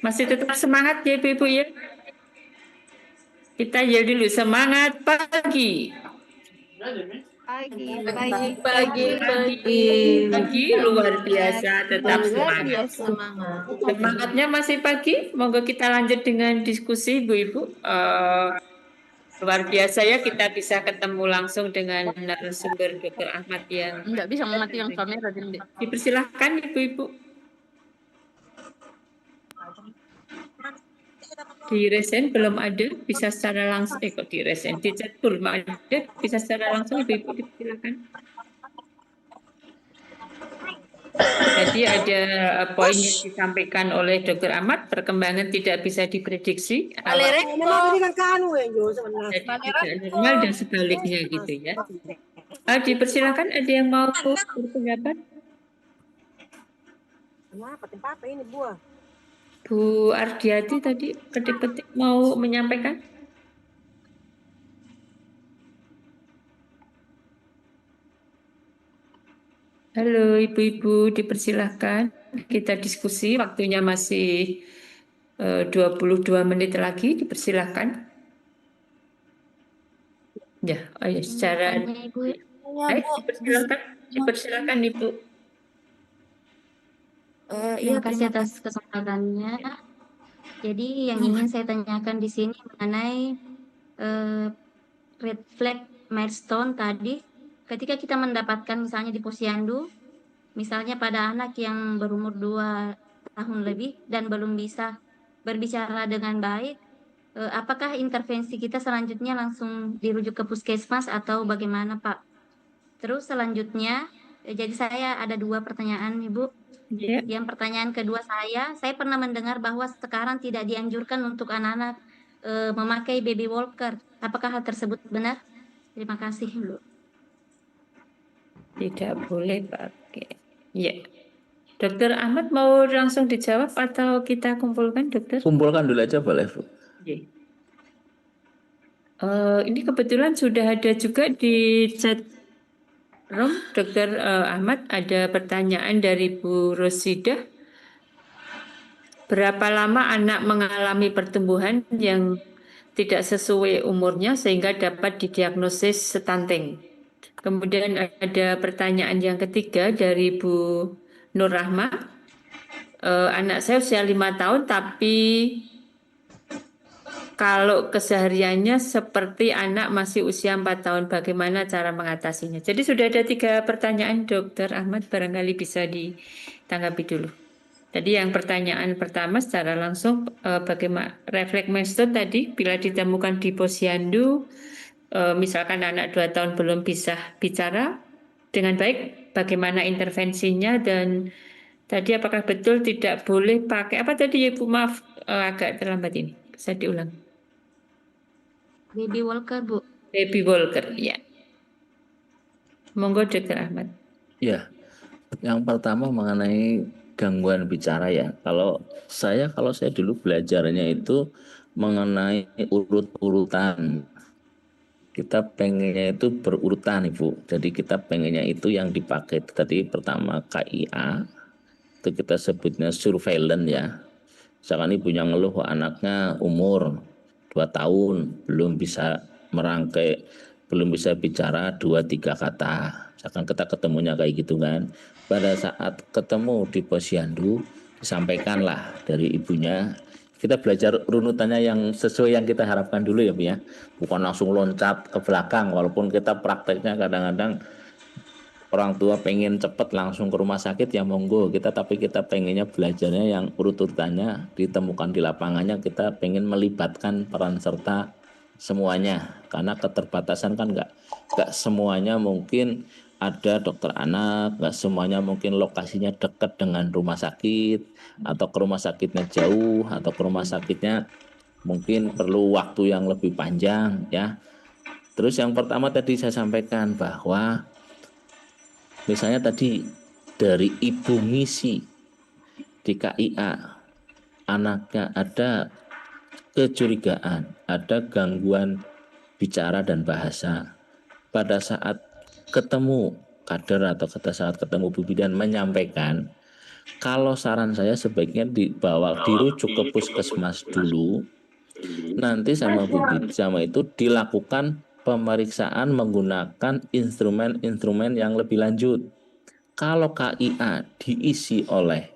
Masih tetap semangat ya ibu-ibu ya. Kita ya dulu semangat pagi. Pagi luar biasa, tetap semangat. Semangatnya masih pagi. Monggo kita lanjut dengan diskusi ibu-ibu. Luar biasa ya kita bisa ketemu langsung dengan narasumber Dr. Ahmad yang Enggak bisa mematikan kamera, Dende. dipersilahkan ibu-ibu. Di resen belum ada, bisa secara langsung, kok di resen, di chat belum ada, bisa secara langsung ibu-ibu dipersilakan. Jadi ada poin yang disampaikan oleh Dr. Ahmad, perkembangan tidak bisa diprediksi, jadi tidak normal dan sebaliknya gitu ya. Dipersilakan, ada yang mau berpendapat? Bu Ardiati tadi ketik-ketik mau menyampaikan? Halo ibu-ibu, dipersilahkan kita diskusi, waktunya masih 22 menit lagi, dipersilahkan. Ya, secara dipersilahkan Ibu. Terima kasih atas kesempatannya. Jadi yang ingin saya tanyakan di sini mengenai red flag milestone tadi, ketika kita mendapatkan misalnya di posyandu, misalnya pada anak yang berumur 2 tahun lebih dan belum bisa berbicara dengan baik, apakah intervensi kita selanjutnya langsung dirujuk ke puskesmas atau bagaimana Pak? Terus selanjutnya, jadi saya ada 2 pertanyaan Ibu. Yeah. Yang pertanyaan kedua saya pernah mendengar bahwa sekarang tidak dianjurkan untuk anak-anak memakai baby walker. Apakah hal tersebut benar? Terima kasih, Bu. Tidak boleh pakai. Ya. Dokter Ahmad mau langsung dijawab atau kita kumpulkan, dokter? Kumpulkan dulu aja boleh, Bu. Yeah. Ini kebetulan sudah ada juga di chat room, Dokter Ahmad, ada pertanyaan dari Bu Rosidah. Berapa lama anak mengalami pertumbuhan yang tidak sesuai umurnya sehingga dapat didiagnosis stunting? Kemudian ada pertanyaan yang ketiga dari Bu Nur Rahma. Anak saya usia 5 tahun tapi kalau kesehariannya seperti anak masih usia 4 tahun, bagaimana cara mengatasinya? Jadi sudah ada 3 pertanyaan, Dokter Ahmad, barangkali bisa ditanggapi dulu. Tadi yang pertanyaan pertama secara langsung, bagaimana refleks milestone tadi bila ditemukan di posyandu, misalkan anak 2 tahun belum bisa bicara dengan baik, bagaimana intervensinya, dan Tadi apakah betul tidak boleh pakai apa tadi ya Ibu? Maaf, agak terlambat ini. Bisa diulang. Baby walker, Bu. Baby walker, ya. Monggo Dr. Ahmad. Ya, yang pertama mengenai gangguan bicara ya. Kalau saya dulu belajarnya itu mengenai urut-urutan. Kita pengennya itu berurutan Ibu. Jadi kita pengennya itu yang dipakai tadi pertama KIA, itu kita sebutnya surveillance ya. Misalkan ibunya ngeluh anaknya umur 2 tahun belum bisa merangkai, belum bisa bicara 2-3 kata. Misalkan kita ketemunya kayak gitu kan. Pada saat ketemu di posyandu disampaikanlah dari ibunya, kita belajar runutannya yang sesuai yang kita harapkan dulu ya Bu ya. Bukan langsung loncat ke belakang, walaupun kita prakteknya kadang-kadang orang tua pengen cepet langsung ke rumah sakit ya monggo kita, tapi kita pengennya belajarnya yang urut-urutannya ditemukan di lapangannya, kita pengen melibatkan peran serta semuanya karena keterbatasan kan nggak semuanya mungkin ada dokter anak, nggak semuanya mungkin lokasinya dekat dengan rumah sakit atau ke rumah sakitnya jauh atau ke rumah sakitnya mungkin perlu waktu yang lebih panjang ya. Terus yang pertama tadi saya sampaikan bahwa misalnya tadi dari ibu misi di KIA, anaknya ada kecurigaan, ada gangguan bicara dan bahasa. Pada saat ketemu kader atau pada saat ketemu Bu Bidan menyampaikan, kalau saran saya sebaiknya dirujuk ke puskesmas dulu, nanti sama Bu Bidan sama itu dilakukan pemeriksaan menggunakan instrumen-instrumen yang lebih lanjut. Kalau KIA diisi oleh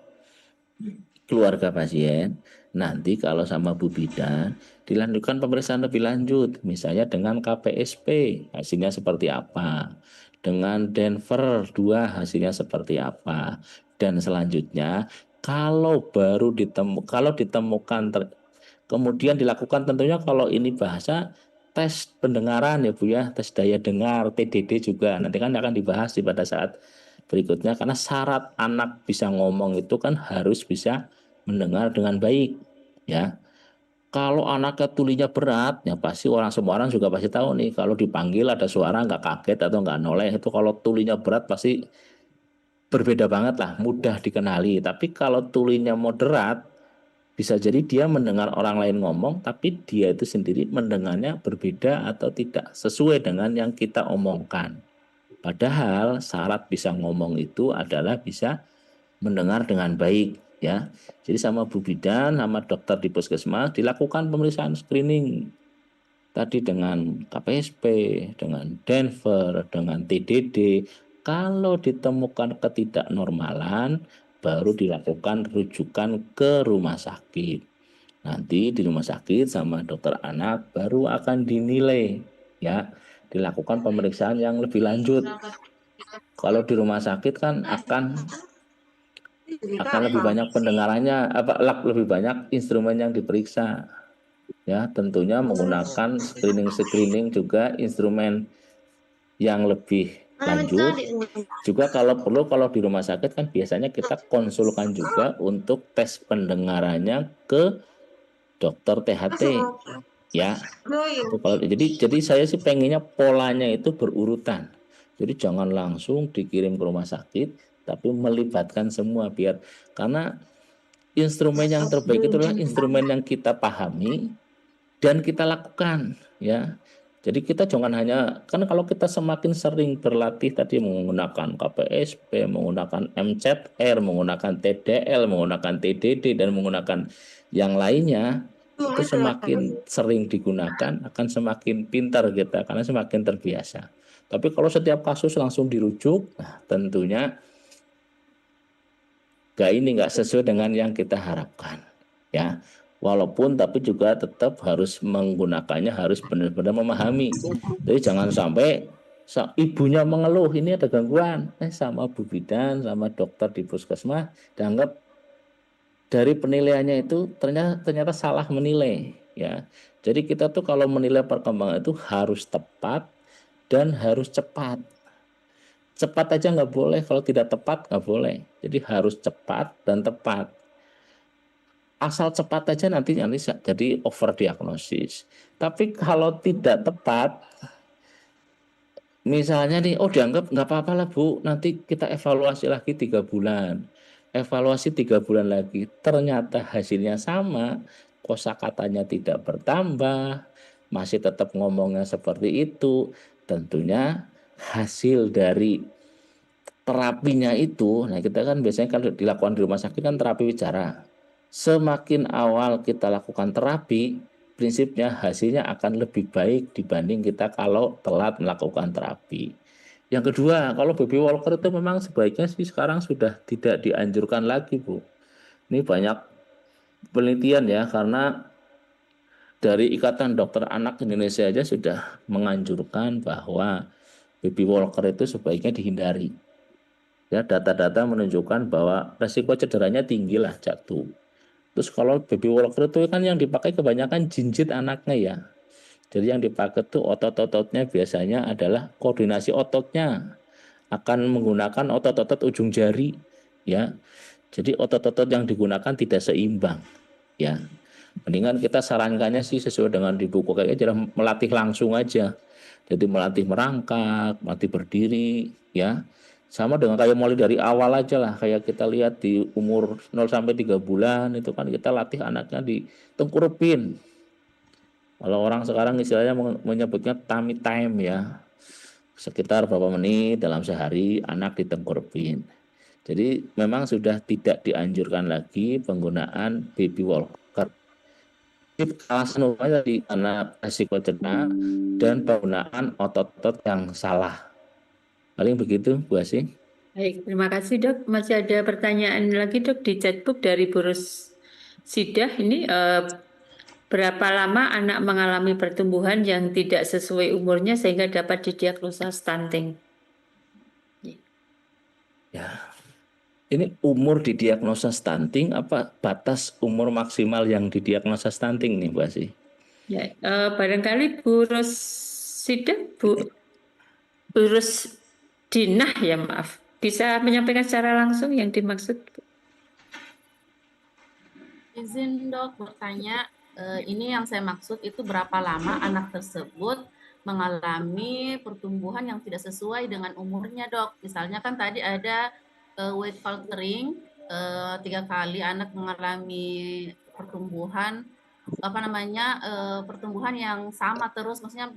keluarga pasien, nanti kalau sama Bu Bidan dilanjutkan pemeriksaan lebih lanjut, misalnya dengan KPSP hasilnya seperti apa, dengan Denver 2 hasilnya seperti apa, dan selanjutnya kalau ditemukan kemudian dilakukan tentunya kalau ini bahasa tes pendengaran ya Bu ya, tes daya dengar, TDD juga nanti kan akan dibahas pada saat berikutnya, karena syarat anak bisa ngomong itu kan harus bisa mendengar dengan baik ya. Kalau anaknya tulinya berat ya pasti semua orang juga pasti tahu nih, kalau dipanggil ada suara nggak kaget atau nggak noleh, itu kalau tulinya berat pasti berbeda banget lah, mudah dikenali. Tapi kalau tulinya moderat bisa jadi dia mendengar orang lain ngomong tapi dia itu sendiri mendengarnya berbeda atau tidak sesuai dengan yang kita omongkan. Padahal syarat bisa ngomong itu adalah bisa mendengar dengan baik ya. Jadi sama Bu Bidan sama dokter di puskesmas dilakukan pemeriksaan screening tadi dengan KPSP, dengan Denver, dengan TDD. Kalau ditemukan ketidaknormalan baru dilakukan rujukan ke rumah sakit. Nanti di rumah sakit sama dokter anak baru akan dinilai ya, dilakukan pemeriksaan yang lebih lanjut. Kalau di rumah sakit kan akan lebih banyak pendengarannya, lebih banyak instrumen yang diperiksa. Ya, tentunya menggunakan screening juga instrumen yang lebih lanjut. Juga kalau perlu kalau di rumah sakit kan biasanya kita konsulkan juga untuk tes pendengarannya ke dokter THT. Ya. Jadi saya sih pengennya polanya itu berurutan. Jadi jangan langsung dikirim ke rumah sakit, tapi melibatkan semua karena instrumen yang terbaik itulah instrumen yang kita pahami dan kita lakukan ya. Jadi kita jangan hanya, kan kalau kita semakin sering berlatih tadi menggunakan KPSP, menggunakan MCR, menggunakan TDL, menggunakan TDD dan menggunakan yang lainnya, itu semakin sering digunakan akan semakin pintar kita karena semakin terbiasa. Tapi kalau setiap kasus langsung dirujuk, nah tentunya nggak sesuai dengan yang kita harapkan ya. Walaupun tapi juga tetap harus menggunakannya harus benar-benar memahami. Jadi jangan sampai ibunya mengeluh ini ada gangguan, sama Bu Bidan sama dokter di puskesmas dianggap dari penilaiannya itu ternyata salah menilai ya. Jadi kita tuh kalau menilai perkembangan itu harus tepat dan harus cepat. cepat aja nggak boleh, kalau tidak tepat nggak boleh. Jadi harus cepat dan tepat. Asal cepat aja nanti jadi overdiagnosis. Tapi kalau tidak tepat, misalnya nih, oh dianggap nggak apa-apa lah Bu, nanti kita evaluasi lagi 3 bulan. Evaluasi 3 bulan lagi, ternyata hasilnya sama, kosakatanya tidak bertambah, masih tetap ngomongnya seperti itu. Tentunya hasil dari terapinya itu, nah kita kan biasanya kalau dilakukan di rumah sakit kan terapi bicara. Semakin awal kita lakukan terapi, prinsipnya hasilnya akan lebih baik dibanding kita kalau telat melakukan terapi. Yang kedua, kalau baby walker itu memang sebaiknya sih sekarang sudah tidak dianjurkan lagi, Bu. Ini banyak penelitian ya, karena dari Ikatan Dokter Anak Indonesia aja sudah menganjurkan bahwa baby walker itu sebaiknya dihindari. Ya, data-data menunjukkan bahwa resiko cederanya tinggi lah, jatuh. Terus kalau baby walker itu kan yang dipakai kebanyakan jinjit anaknya ya. Jadi yang dipakai tuh otot-ototnya biasanya adalah koordinasi ototnya akan menggunakan otot-otot ujung jari ya. Jadi otot-otot yang digunakan tidak seimbang ya. Mendingan kita sarankannya sih sesuai dengan di buku kayaknya adalah melatih langsung aja. Jadi melatih merangkak, melatih berdiri ya. Sama dengan kayak mulai dari awal aja lah, kayak kita lihat di umur 0 sampai 3 bulan itu kan kita latih anaknya di tengkurepin. Kalau orang sekarang istilahnya menyebutnya tummy time ya. Sekitar berapa menit dalam sehari anak ditengkurepin. Jadi memang sudah tidak dianjurkan lagi penggunaan baby walker. Alasan utamanya tadi karena resiko cedera dan penggunaan otot-otot yang salah. Paling begitu, Bu Asih. Baik, terima kasih Dok. Masih ada pertanyaan lagi Dok di chatbook dari Bu Sidah. Ini berapa lama anak mengalami pertumbuhan yang tidak sesuai umurnya sehingga dapat didiagnosa stunting? Ya, ini umur didiagnosa stunting apa batas umur maksimal yang didiagnosa stunting nih Bu Asih? Ya, barangkali Bu Sidah, Bu Dinah ya maaf, bisa menyampaikan secara langsung yang dimaksud? Izin Dok bertanya, ini yang saya maksud itu berapa lama anak tersebut mengalami pertumbuhan yang tidak sesuai dengan umurnya Dok. Misalnya kan tadi ada weight faltering, 3 kali anak mengalami pertumbuhan pertumbuhan yang sama terus, maksudnya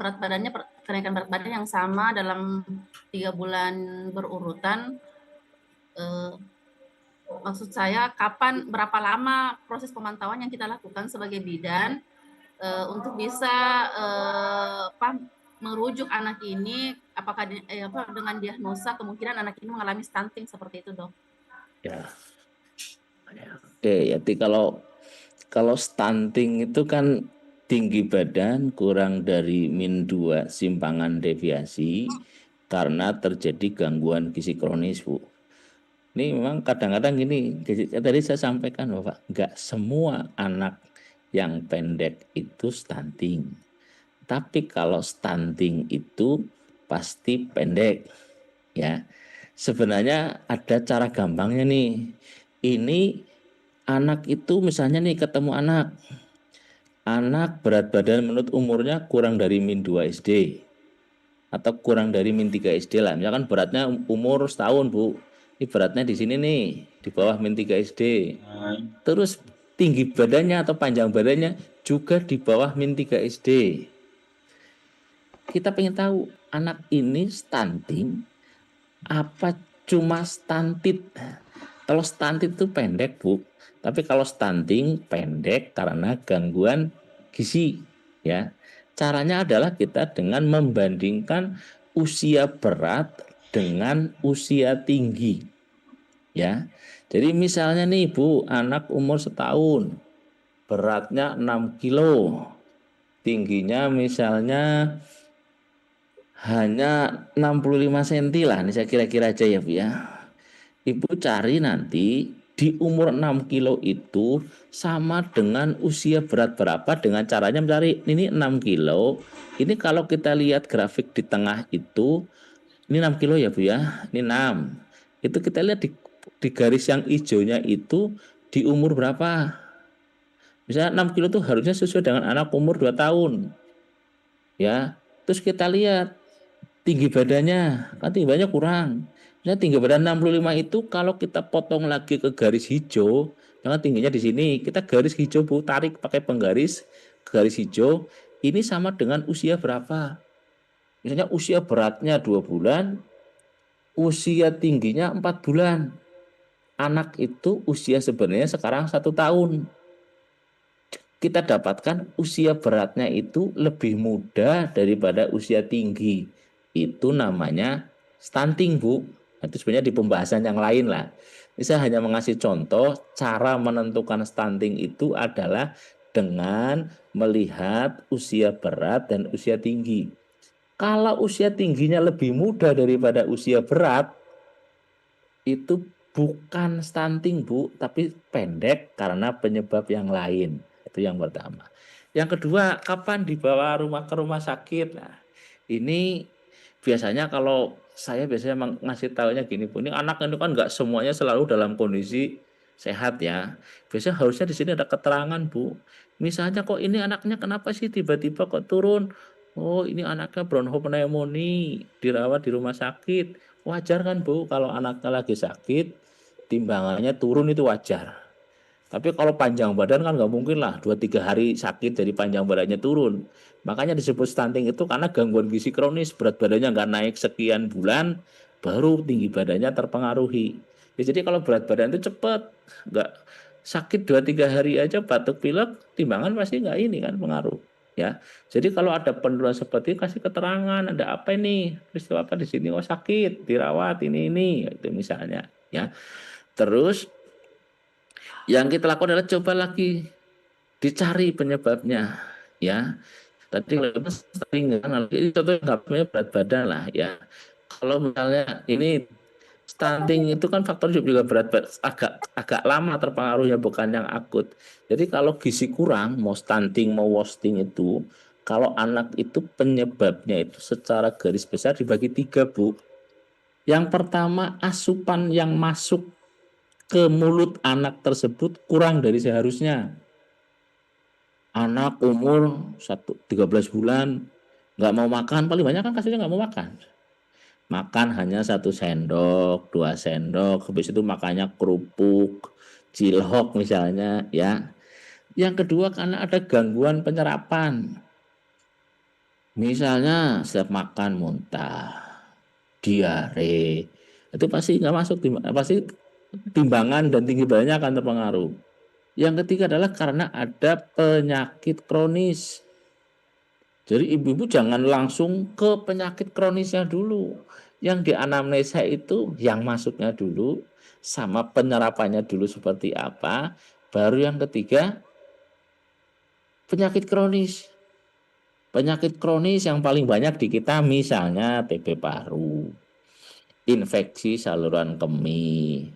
kenaikan berat badan yang sama dalam 3 bulan berurutan. Maksud saya berapa lama proses pemantauan yang kita lakukan sebagai bidan untuk bisa merujuk anak ini apakah dengan diagnosa kemungkinan anak ini mengalami stunting seperti itu Dok. Ya. Oke, jadi kalau stunting itu kan tinggi badan kurang dari -2 simpangan deviasi karena terjadi gangguan gizi kronis, Bu. Ini memang kadang-kadang gini, tadi saya sampaikan Bapak, nggak semua anak yang pendek itu stunting. Tapi kalau stunting itu pasti pendek, ya. Sebenarnya ada cara gampangnya nih. Ini anak itu misalnya nih ketemu anak berat badan menurut umurnya kurang dari -2 SD atau kurang dari -3 SD lah. Misalkan beratnya umur setahun Bu. Ini beratnya di sini nih, di bawah -3 SD. Terus tinggi badannya atau panjang badannya juga di bawah -3 SD. Kita pengen tahu anak ini stunting apa cuma stunted. Kalau stunted itu pendek Bu, tapi kalau stunting pendek karena gangguan gizi ya. Caranya adalah kita dengan membandingkan usia berat dengan usia tinggi ya. Jadi misalnya nih Bu, anak umur setahun beratnya 6 kilo, tingginya misalnya hanya 65 cm lah, ini saya kira-kira aja ya Bu ya. Ibu cari nanti di umur 6 kilo itu sama dengan usia berat berapa dengan caranya mencari ini 6 kilo. Ini kalau kita lihat grafik di tengah itu Ini 6 kilo ya Bu ya, ini 6. Itu kita lihat di garis yang hijaunya itu di umur berapa. Misalnya 6 kilo itu harusnya sesuai dengan anak umur 2 tahun. Ya, terus kita lihat tinggi badannya, kan tinggi badannya kurang. Misalnya tinggi badan 65 itu kalau kita potong lagi ke garis hijau, jangan tingginya di sini, kita garis hijau Bu, tarik pakai penggaris garis hijau, ini sama dengan usia berapa. Misalnya usia beratnya 2 bulan, usia tingginya 4 bulan. Anak itu usia sebenarnya sekarang 1 tahun. Kita dapatkan usia beratnya itu lebih muda daripada usia tinggi. Itu namanya stunting, Bu. Itu sebenarnya di pembahasan yang lain lah. Ini saya hanya mengasih contoh cara menentukan stunting itu adalah dengan melihat usia berat dan usia tinggi. Kalau usia tingginya lebih muda daripada usia berat, itu bukan stunting Bu, tapi pendek karena penyebab yang lain. Itu yang pertama. Yang kedua, kapan dibawa ke rumah sakit? Nah, ini biasanya kalau saya biasanya ngasih tahunya gini Bu, ini anak ini kan nggak semuanya selalu dalam kondisi sehat ya. Biasanya harusnya di sini ada keterangan Bu. Misalnya kok ini anaknya kenapa sih tiba-tiba kok turun? Oh ini anaknya bronchopneumonia, dirawat di rumah sakit. Wajar kan Bu, kalau anaknya lagi sakit, timbangannya turun itu wajar. Tapi kalau panjang badan kan nggak mungkin lah 2-3 hari sakit jadi panjang badannya turun. Makanya disebut stunting itu karena gangguan gizi kronis, berat badannya nggak naik sekian bulan, baru tinggi badannya terpengaruhi. Ya, jadi kalau berat badan itu cepat, nggak sakit 2-3 hari aja batuk pilek, timbangan pasti nggak ini kan pengaruh. Ya, jadi kalau ada penurunan seperti itu kasih keterangan, ada apa ini, peristiwa apa di sini, oh sakit, dirawat ini, itu misalnya. Ya, terus yang kita lakukan adalah coba lagi dicari penyebabnya, ya. Tadi sering kan, ini contohnya nggak berat badan lah, ya. Kalau misalnya ini stunting itu kan faktor juga berat agak lama terpengaruhnya bukan yang akut. Jadi kalau gizi kurang, mau stunting mau wasting itu, kalau anak itu penyebabnya itu secara garis besar dibagi 3 Bu. Yang pertama asupan yang masuk ke mulut anak tersebut kurang dari seharusnya. Anak umur 13 bulan nggak mau makan, paling banyak kan kasusnya nggak mau makan. Makan hanya 1 sendok, 2 sendok, habis itu makannya kerupuk, cilok misalnya ya. Yang kedua karena ada gangguan penyerapan. Misalnya setiap makan muntah, diare, itu pasti nggak masuk, pasti timbangan dan tinggi badannya akan terpengaruh. Yang ketiga adalah karena ada penyakit kronis. Jadi ibu-ibu jangan langsung ke penyakit kronisnya dulu. Yang di anamnesa itu yang masuknya dulu, sama penyerapannya dulu seperti apa. Baru yang ketiga penyakit kronis. Penyakit kronis yang paling banyak di kita misalnya TB paru, infeksi saluran kemih,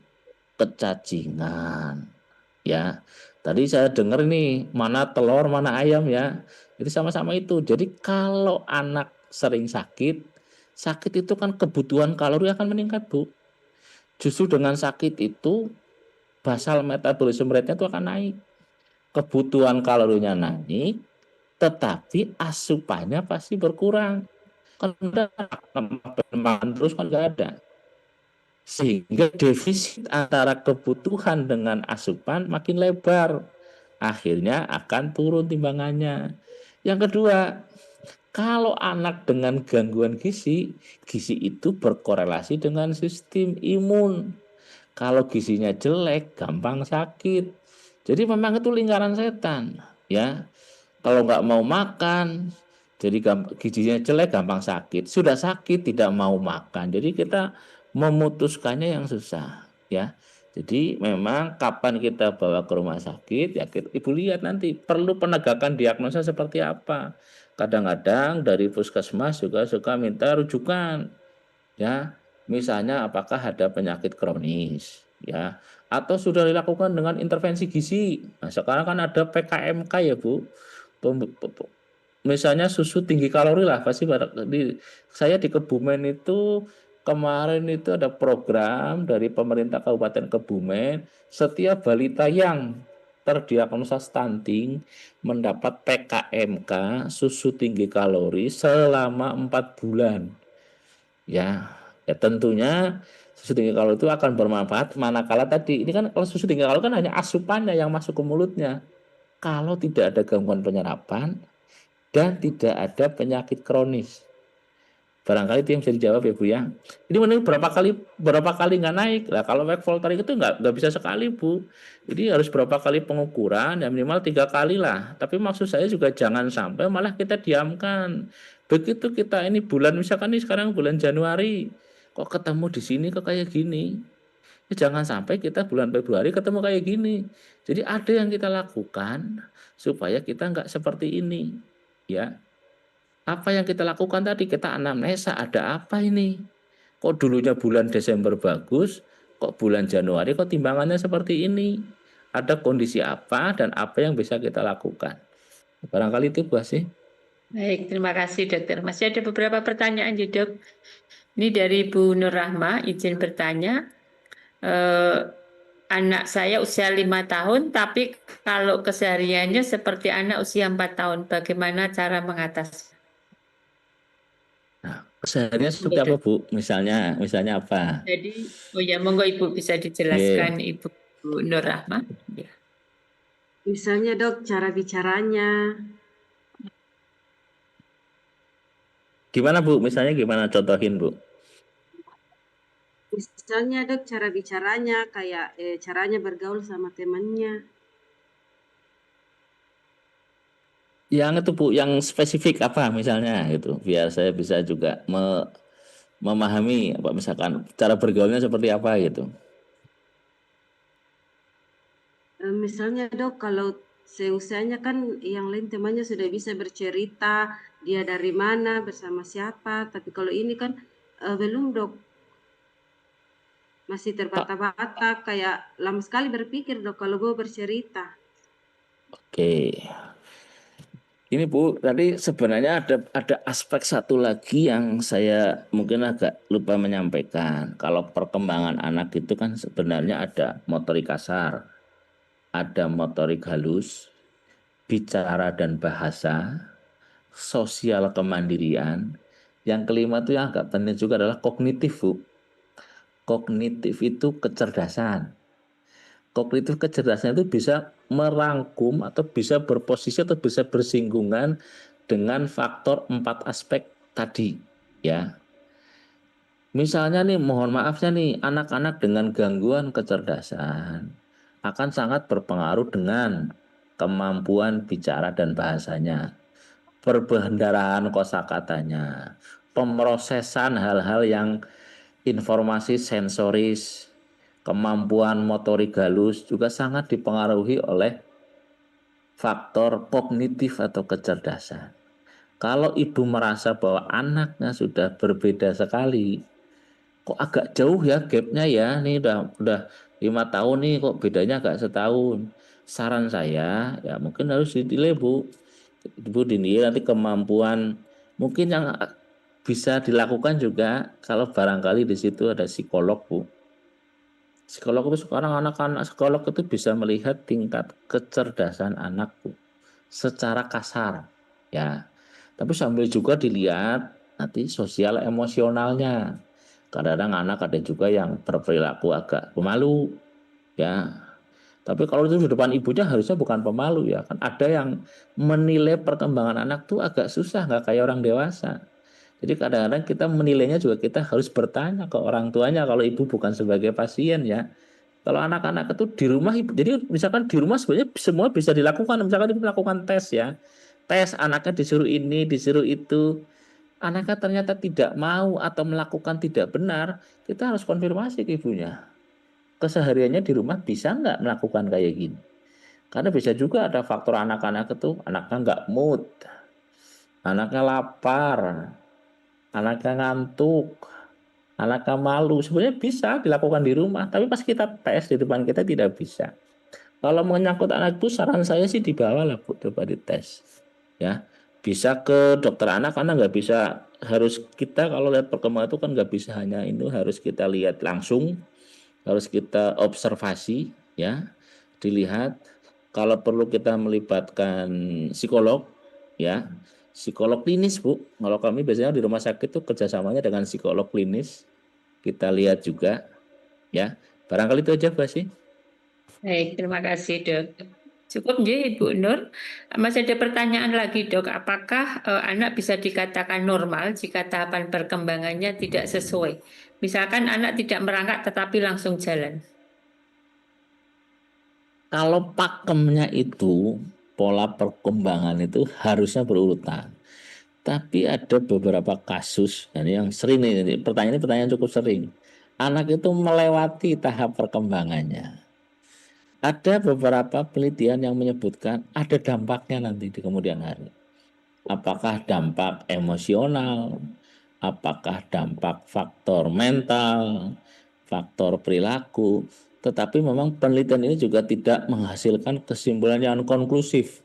kecacingan. Ya, tadi saya dengar nih mana telur mana ayam ya, itu sama-sama itu. Jadi kalau anak sering sakit itu kan kebutuhan kalori akan meningkat Bu. Justru dengan sakit itu basal metabolisme rate-nya itu akan naik, kebutuhan kalorinya naik, tetapi asupannya pasti berkurang. Kan makan terus kan nggak ada. Sehingga defisit antara kebutuhan dengan asupan makin lebar. Akhirnya akan turun timbangannya. Yang kedua, kalau anak dengan gangguan gizi itu berkorelasi dengan sistem imun. Kalau gizinya jelek, gampang sakit. Jadi memang itu lingkaran setan, ya. Kalau nggak mau makan, jadi gizinya jelek, gampang sakit. Sudah sakit, tidak mau makan. Jadi kita memutuskannya yang susah, ya. Jadi memang kapan kita bawa ke rumah sakit, ya ibu lihat nanti perlu penegakan diagnosa seperti apa. Kadang-kadang dari puskesmas juga suka minta rujukan, ya. Misalnya apakah ada penyakit kronis, ya, atau sudah dilakukan dengan intervensi gizi. Nah, sekarang kan ada PKMK ya Bu. Misalnya susu tinggi kalori lah pasti saya di Kebumen itu kemarin itu ada program dari pemerintah Kabupaten Kebumen, setiap balita yang terdiagnosa stunting mendapat PKMK susu tinggi kalori selama 4 bulan. Ya, tentunya susu tinggi kalori itu akan bermanfaat manakala tadi ini kan kalau susu tinggi kalori kan hanya asupannya yang masuk ke mulutnya. Kalau tidak ada gangguan penyerapan dan tidak ada penyakit kronis. Barangkali itu yang bisa dijawab ya Bu ya. Ini menurut berapa kali nggak naik lah. Kalau wake Voltaic itu nggak bisa sekali Bu. Jadi harus berapa kali pengukuran ya minimal 3 kali lah. Tapi maksud saya juga jangan sampai malah kita diamkan. Begitu kita ini bulan misalkan nih sekarang bulan Januari kok ketemu di sini kok kayak gini. Ya jangan sampai kita bulan Februari ketemu kayak gini. Jadi ada yang kita lakukan supaya kita nggak seperti ini ya. Apa yang kita lakukan tadi, kita anamnesa ada apa ini? Kok dulunya bulan Desember bagus, kok bulan Januari kok timbangannya seperti ini? Ada kondisi apa dan apa yang bisa kita lakukan? Barangkali itu Bu Asih. Baik, terima kasih dokter. Masih ada beberapa pertanyaan ya dok. Ini dari Bu Nur Rahma, izin bertanya. Anak saya usia 5 tahun, tapi kalau kesehariannya seperti anak usia 4 tahun. Bagaimana cara mengatasi? Nah, kesehariannya seperti apa Bu? Misalnya apa? Jadi, monggo Ibu bisa dijelaskan Ibu Nur Rahma. Ya. Misalnya dok, cara bicaranya. Gimana Bu? Misalnya gimana? Contohin Bu. Misalnya dok, cara bicaranya kayak caranya bergaul sama temannya. Yang itu Bu, yang spesifik apa misalnya gitu, biar saya bisa juga memahami apa misalkan cara bergaulnya seperti apa gitu. Misalnya dok, kalau seusianya kan yang lain temannya sudah bisa bercerita dia dari mana, bersama siapa. Tapi kalau ini kan belum dok, masih terbata-bata, kayak lama sekali berpikir dok kalau gue bercerita. Oke. Ini Bu, tadi sebenarnya ada aspek satu lagi yang saya mungkin agak lupa menyampaikan. Kalau perkembangan anak itu kan sebenarnya ada motorik kasar, ada motorik halus, bicara dan bahasa, sosial kemandirian. Yang kelima itu yang agak penting juga adalah kognitif Bu. Kognitif itu kecerdasan. Kognitif kecerdasan itu bisa merangkum atau bisa berposisi atau bisa bersinggungan dengan faktor 4 aspek tadi ya. Misalnya nih mohon maafnya nih anak-anak dengan gangguan kecerdasan akan sangat berpengaruh dengan kemampuan bicara dan bahasanya, perbendaharaan kosakatanya, pemrosesan hal-hal yang informasi sensoris, kemampuan motorik halus juga sangat dipengaruhi oleh faktor kognitif atau kecerdasan. Kalau ibu merasa bahwa anaknya sudah berbeda sekali, kok agak jauh ya gapnya ya, nih udah 5 tahun nih kok bedanya agak setahun. Saran saya ya mungkin harus dinilai Bu. Ibu dinilai nanti kemampuan mungkin yang bisa dilakukan juga kalau barangkali di situ ada psikolog Bu. Psikolog itu sekarang anak-anak psikolog itu bisa melihat tingkat kecerdasan anakku secara kasar ya. Tapi sambil juga dilihat nanti sosial emosionalnya. Kadang-kadang anak ada juga yang berperilaku agak pemalu ya. Tapi kalau itu di depan ibunya harusnya bukan pemalu ya. Kan ada yang menilai perkembangan anak tuh agak susah, nggak kayak orang dewasa. Jadi kadang-kadang kita menilainya juga kita harus bertanya ke orang tuanya kalau ibu bukan sebagai pasien ya. Kalau anak-anak itu di rumah, jadi misalkan di rumah sebenarnya semua bisa dilakukan. Misalkan ibu melakukan tes ya, tes anaknya disuruh ini, disuruh itu. Anaknya ternyata tidak mau atau melakukan tidak benar, kita harus konfirmasi ke ibunya. Kesehariannya di rumah bisa nggak melakukan kayak gini? Karena bisa juga ada faktor anak-anak itu, anaknya nggak mood, anaknya lapar, anaknya ngantuk, anaknya malu. Sebenarnya bisa dilakukan di rumah, tapi pas kita tes di depan kita tidak bisa. Kalau menyangkut anak itu saran saya sih dibawa lah Bu, coba dites ya. bisa ke dokter anak, karena nggak bisa, harus kita kalau lihat perkembangan itu kan nggak bisa hanya itu, harus kita lihat langsung, harus kita observasi ya, dilihat. Kalau perlu kita melibatkan psikolog ya, psikolog klinis Bu. Kalau kami biasanya di rumah sakit itu kerjasamanya dengan psikolog klinis, kita lihat juga ya. Barangkali itu aja Bu sih. Baik, terima kasih Dok. Cukup nggih Ibu Nur. Masih ada pertanyaan lagi Dok, apakah anak bisa dikatakan normal jika tahapan perkembangannya tidak sesuai? Misalkan anak tidak merangkak tetapi langsung jalan. Kalau pakemnya itu, pola perkembangan itu harusnya berurutan. Tapi ada beberapa kasus, dan yang sering ini pertanyaan cukup sering. Anak itu melewati tahap perkembangannya. Ada beberapa penelitian yang menyebutkan ada dampaknya nanti di kemudian hari. Apakah dampak emosional, apakah dampak faktor mental, faktor perilaku. Tetapi memang penelitian ini juga tidak menghasilkan kesimpulan yang konklusif.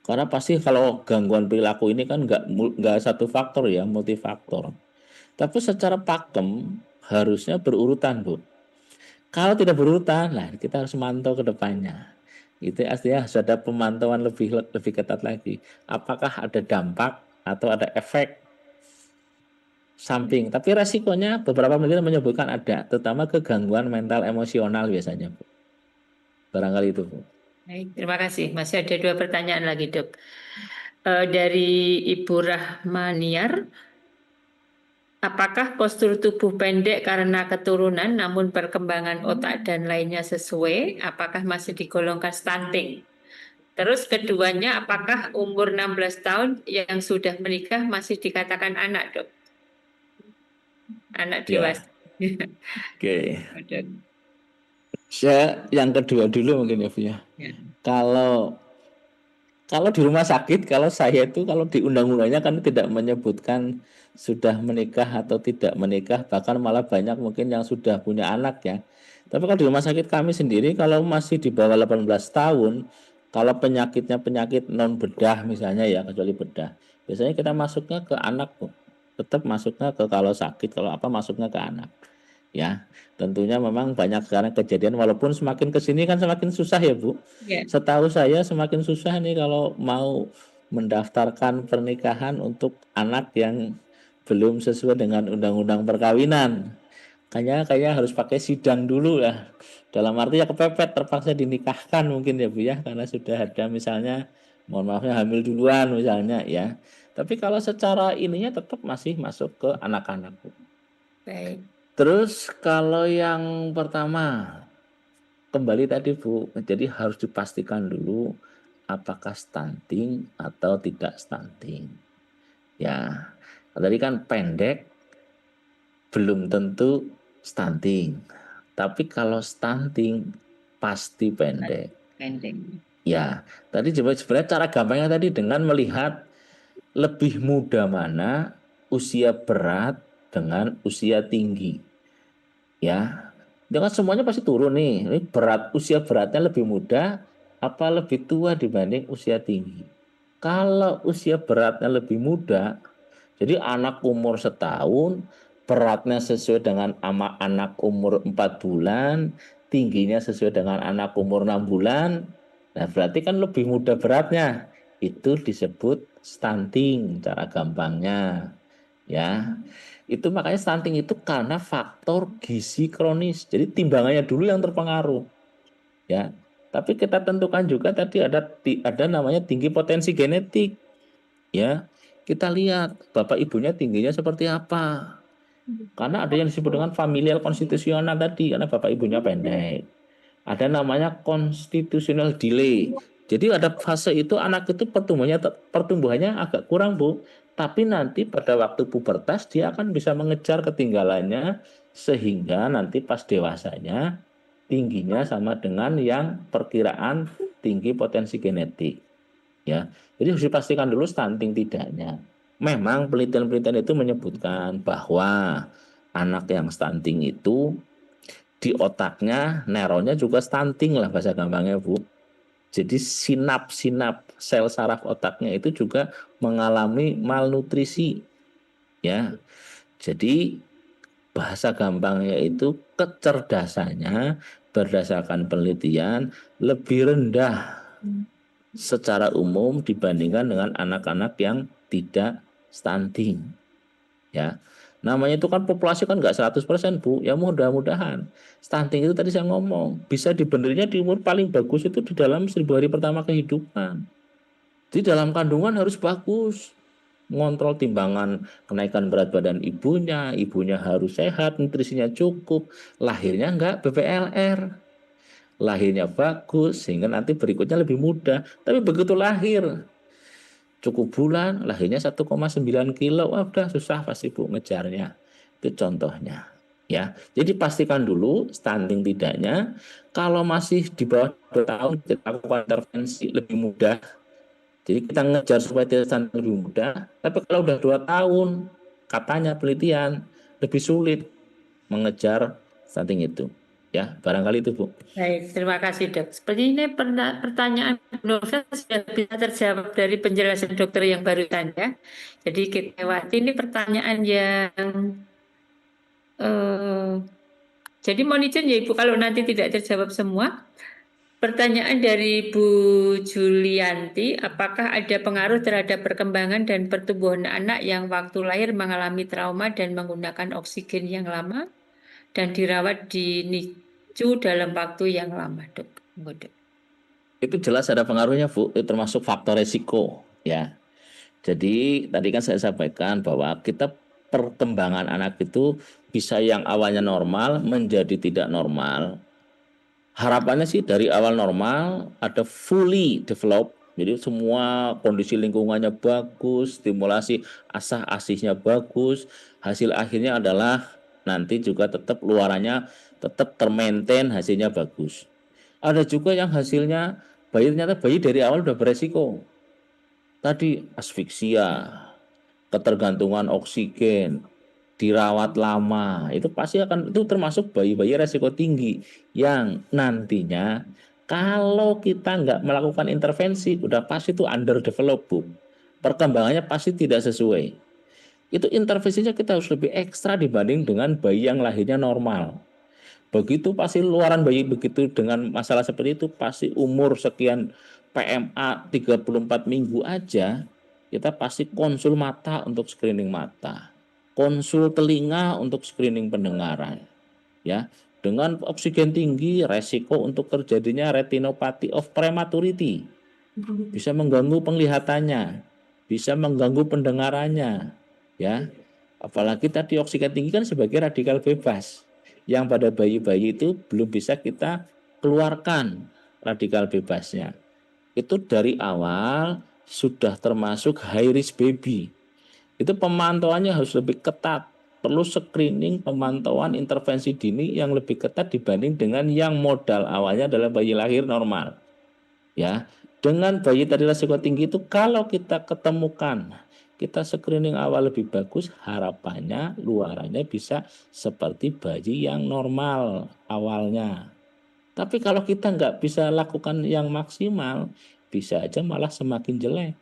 Karena pasti kalau gangguan perilaku ini kan nggak satu faktor ya, multifaktor. Tapi secara pakem harusnya berurutan Bu. Kalau tidak berurutan, nah kita harus mantau ke depannya. Itu artinya harus ada pemantauan lebih ketat lagi. Apakah ada dampak atau ada efek samping? Tapi resikonya beberapa penelitian menyebutkan ada, terutama kegangguan mental emosional biasanya Bu. Barangkali itu Bu. Baik, terima kasih. Masih ada 2 pertanyaan lagi Dok. Dari Ibu Rahmaniar, apakah postur tubuh pendek karena keturunan namun perkembangan otak dan lainnya sesuai? Apakah masih digolongkan stunting? Terus keduanya, apakah umur 16 tahun yang sudah menikah masih dikatakan anak Dok? Anak Ya. dewasa. Oke. Dok. Saya yang kedua dulu mungkin ya Bu ya. Ya. Kalau di rumah sakit, kalau saya itu kalau di undang-undangnya kan tidak menyebutkan sudah menikah atau tidak menikah, bahkan malah banyak mungkin yang sudah punya anak ya. Tapi kalau di rumah sakit kami sendiri, kalau masih di bawah 18 tahun, kalau penyakitnya penyakit non bedah misalnya ya, kecuali bedah, biasanya kita masuknya ke anak Bu. Tetap masuknya ke, kalau sakit, kalau apa masuknya ke anak. Ya, tentunya memang banyak sekarang kejadian, walaupun semakin kesini kan semakin susah ya Bu. Ya. Setahu saya semakin susah nih kalau mau mendaftarkan pernikahan untuk anak yang belum sesuai dengan undang-undang perkawinan. Kayaknya harus pakai sidang dulu ya. Dalam arti ya kepepet, terpaksa dinikahkan mungkin ya Bu ya, karena sudah ada misalnya, mohon maafnya hamil duluan misalnya ya. Tapi kalau secara ininya tetap masih masuk ke anak-anak Bu. Baik. Terus kalau yang pertama, kembali tadi Bu, jadi harus dipastikan dulu apakah stunting atau tidak stunting. Ya, tadi kan pendek belum tentu stunting. Tapi kalau stunting pasti pendek. Pendek. Ya, tadi sebenarnya cara gampangnya tadi dengan melihat lebih muda mana usia berat dengan usia tinggi. Ya, dengan semuanya pasti turun nih. Ini usia beratnya lebih muda apa lebih tua dibanding usia tinggi. Kalau usia beratnya lebih muda, jadi anak umur setahun, beratnya sesuai dengan anak umur 4 bulan, tingginya sesuai dengan anak umur 6 bulan. Nah, berarti kan lebih muda beratnya. Itu disebut stunting cara gampangnya. Ya. Itu makanya stunting itu karena faktor gizi kronis. Jadi timbangannya dulu yang terpengaruh. Ya. Tapi kita tentukan juga tadi ada namanya tinggi potensi genetik. Ya. Kita lihat bapak ibunya tingginya seperti apa. Karena ada yang disebut dengan familial konstitusional tadi, karena bapak ibunya pendek. Ada namanya constitutional delay. Jadi ada fase itu anak itu pertumbuhannya agak kurang Bu. Tapi nanti pada waktu pubertas dia akan bisa mengejar ketinggalannya, sehingga nanti pas dewasanya tingginya sama dengan yang perkiraan tinggi potensi genetik. Ya, jadi harus dipastikan dulu stunting tidaknya. Memang penelitian-penelitian itu menyebutkan bahwa anak yang stunting itu di otaknya neuronnya juga stunting lah bahasa gampangnya Bu. Jadi sinap-sinap sel saraf otaknya itu juga mengalami malnutrisi, ya. Jadi bahasa gampangnya itu kecerdasannya berdasarkan penelitian lebih rendah secara umum dibandingkan dengan anak-anak yang tidak stunting, ya. Namanya itu kan populasi kan nggak 100% Bu, ya mudah-mudahan. Stunting itu tadi saya ngomong, bisa dibenerinya di umur paling bagus itu di dalam 1000 hari pertama kehidupan. Di dalam kandungan harus bagus, ngontrol timbangan kenaikan berat badan ibunya, ibunya harus sehat, nutrisinya cukup, lahirnya enggak BPLR, lahirnya bagus sehingga nanti berikutnya lebih mudah. Tapi begitu lahir cukup bulan, lahirnya 1,9 kilo, wah udah susah pasti Bu ngejarnya. Itu contohnya. Ya, jadi pastikan dulu stunting tidaknya. Kalau masih di bawah 2 tahun kita lakukan intervensi lebih mudah. Jadi kita ngejar supaya tidak stunting lebih mudah. Tapi kalau udah 2 tahun, katanya penelitian lebih sulit mengejar stunting itu. Ya, barangkali itu Bu. Baik, terima kasih dok. Seperti ini pertanyaan novel sudah bisa terjawab dari penjelasan dokter yang barusan ya. Jadi kita lewati ini pertanyaan yang jadi mohon izin ya Ibu kalau nanti tidak terjawab semua. Pertanyaan dari Bu Julianti, apakah ada pengaruh terhadap perkembangan dan pertumbuhan anak yang waktu lahir mengalami trauma dan menggunakan oksigen yang lama dan dirawat di NICU dalam waktu yang lama, dok? Dok. Itu jelas ada pengaruhnya Bu, itu termasuk faktor resiko ya. Jadi tadi kan saya sampaikan bahwa kita perkembangan anak itu bisa yang awalnya normal menjadi tidak normal. Harapannya sih dari awal normal ada fully develop. Jadi semua kondisi lingkungannya bagus, stimulasi asah-asihnya bagus. Hasil akhirnya adalah nanti juga tetap luarannya tetap termaintain, hasilnya bagus. Ada juga yang hasilnya bayi ternyata bayi dari awal udah beresiko. Tadi asfiksia, ketergantungan oksigen, dirawat lama, itu pasti akan, itu termasuk bayi-bayi resiko tinggi yang nantinya kalau kita nggak melakukan intervensi udah pasti itu underdeveloped Bu. Perkembangannya pasti tidak sesuai. Itu intervensinya kita harus lebih ekstra dibanding dengan bayi yang lahirnya normal. Begitu pasti luaran bayi begitu dengan masalah seperti itu pasti umur sekian PMA 34 minggu aja kita pasti konsul mata untuk screening mata, konsul telinga untuk screening pendengaran. Ya, dengan oksigen tinggi resiko untuk terjadinya retinopathy of prematurity. Bisa mengganggu penglihatannya, bisa mengganggu pendengarannya, ya. Apalagi tadi oksigen tinggi kan sebagai radikal bebas yang pada bayi-bayi itu belum bisa kita keluarkan radikal bebasnya. Itu dari awal sudah termasuk high risk baby. Itu pemantauannya harus lebih ketat. Perlu screening, pemantauan, intervensi dini yang lebih ketat dibanding dengan yang modal awalnya adalah bayi lahir normal. Ya, dengan bayi tadi resiko tinggi itu kalau kita ketemukan kita screening awal lebih bagus, harapannya luarannya bisa seperti bayi yang normal awalnya. Tapi kalau kita nggak bisa lakukan yang maksimal, bisa aja malah semakin jelek.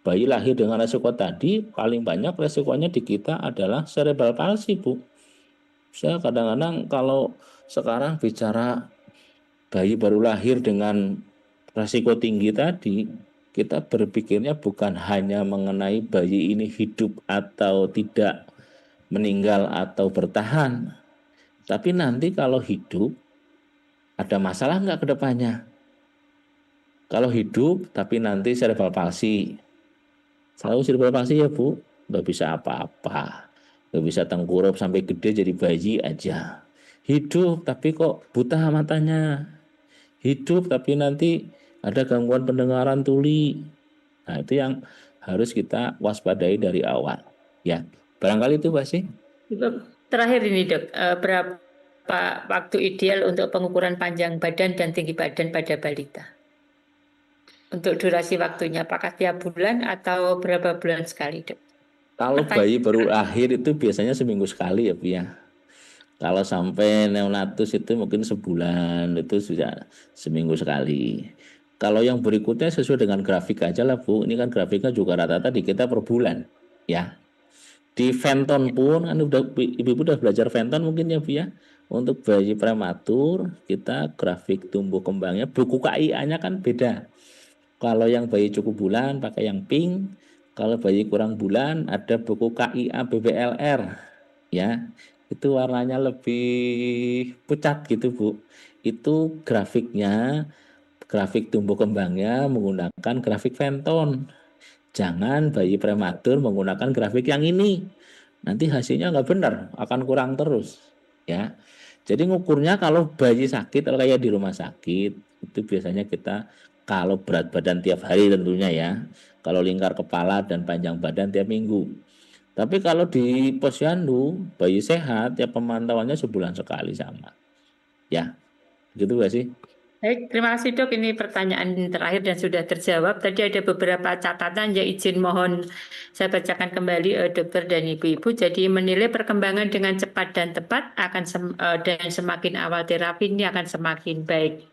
Bayi lahir dengan resiko tadi, paling banyak resikonya di kita adalah cerebral palsy, Bu. Saya kadang-kadang kalau sekarang bicara bayi baru lahir dengan resiko tinggi tadi, kita berpikirnya bukan hanya mengenai bayi ini hidup atau tidak, meninggal atau bertahan. Tapi nanti kalau hidup, ada masalah nggak ke depannya? Kalau hidup, tapi nanti cerebral palsy. Selalu cerebral palsy ya Bu, nggak bisa apa-apa. Nggak bisa tengkurap sampai gede jadi bayi aja. Hidup, tapi kok buta matanya. Hidup, tapi nanti ada gangguan pendengaran tuli. Nah, itu yang harus kita waspadai dari awal. Ya, barangkali itu Mbak sih. Terakhir ini dok, berapa waktu ideal untuk pengukuran panjang badan dan tinggi badan pada balita? Untuk durasi waktunya, apakah tiap bulan atau berapa bulan sekali dok? Kalau bayi baru lahir itu biasanya seminggu sekali ya Bu ya. Kalau sampai neonatus itu mungkin sebulan, itu sudah seminggu sekali. Kalau yang berikutnya sesuai dengan grafik aja lah Bu. Ini kan grafiknya juga rata-rata di kita per bulan ya. Di Fenton pun kan ibu-ibu udah belajar Fenton mungkin ya Bu ya. Untuk bayi prematur kita grafik tumbuh kembangnya, buku KIA-nya kan beda. Kalau yang bayi cukup bulan pakai yang pink, kalau bayi kurang bulan ada buku KIA BBLR ya. Itu warnanya lebih pucat gitu Bu. Itu grafiknya, grafik tumbuh kembangnya menggunakan grafik Fenton. Jangan bayi prematur menggunakan grafik yang ini. Nanti hasilnya nggak benar, akan kurang terus ya. Jadi ngukurnya kalau bayi sakit, kalau kayak di rumah sakit, itu biasanya kita kalau berat badan tiap hari tentunya ya. Kalau lingkar kepala dan panjang badan tiap minggu. Tapi kalau di posyandu, bayi sehat ya pemantauannya sebulan sekali sama. Ya, gitu gak sih? Baik, terima kasih Dok. Ini pertanyaan terakhir dan sudah terjawab. Tadi ada beberapa catatan yang izin mohon saya bacakan kembali dokter dan ibu-ibu. Jadi menilai perkembangan dengan cepat dan tepat dan semakin awal terapi ini akan semakin baik.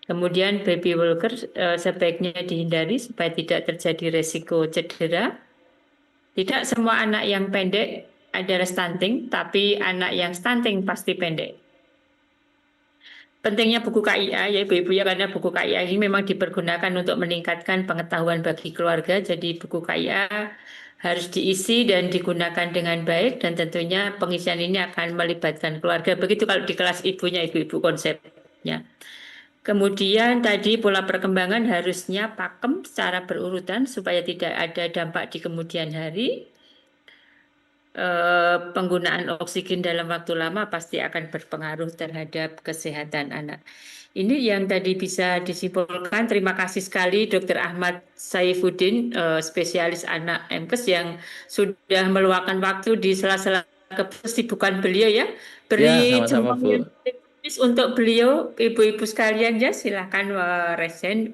Kemudian baby walker sebaiknya dihindari supaya tidak terjadi resiko cedera. Tidak semua anak yang pendek adalah stunting, tapi anak yang stunting pasti pendek. Pentingnya buku KIA ya ibu-ibu ya, karena buku KIA ini memang dipergunakan untuk meningkatkan pengetahuan bagi keluarga. Jadi buku KIA harus diisi dan digunakan dengan baik, dan tentunya pengisian ini akan melibatkan keluarga. Begitu kalau di kelas ibunya, ibu-ibu konsepnya. Kemudian tadi pola perkembangan harusnya pakem secara berurutan supaya tidak ada dampak di kemudian hari. Penggunaan oksigen dalam waktu lama pasti akan berpengaruh terhadap kesehatan anak. Ini yang tadi bisa disimpulkan. Terima kasih sekali Dr. Ahmad Saifuddin, spesialis anak MKes yang sudah meluangkan waktu di sela-sela kesibukan beliau ya. Beri sama-sama, Bu. Untuk beliau, ibu-ibu sekalian ya, silakan resen.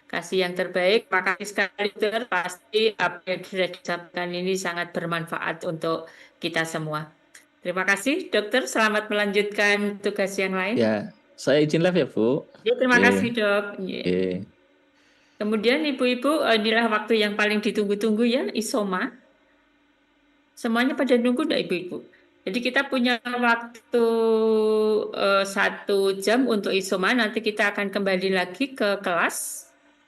Kasih yang terbaik. Terima kasih sekali dokter. Pasti apa yang sudah disampaikan ini sangat bermanfaat untuk kita semua. Terima kasih dokter. Selamat melanjutkan tugas yang lain. Ya, saya izin live ya Bu. Ya, terima kasih dok. Yeah. Kemudian ibu-ibu, inilah waktu yang paling ditunggu-tunggu ya, isoma. Semuanya pada nunggu enggak ibu-ibu? Jadi kita punya waktu 1 jam untuk isoma. Nanti kita akan kembali lagi ke kelas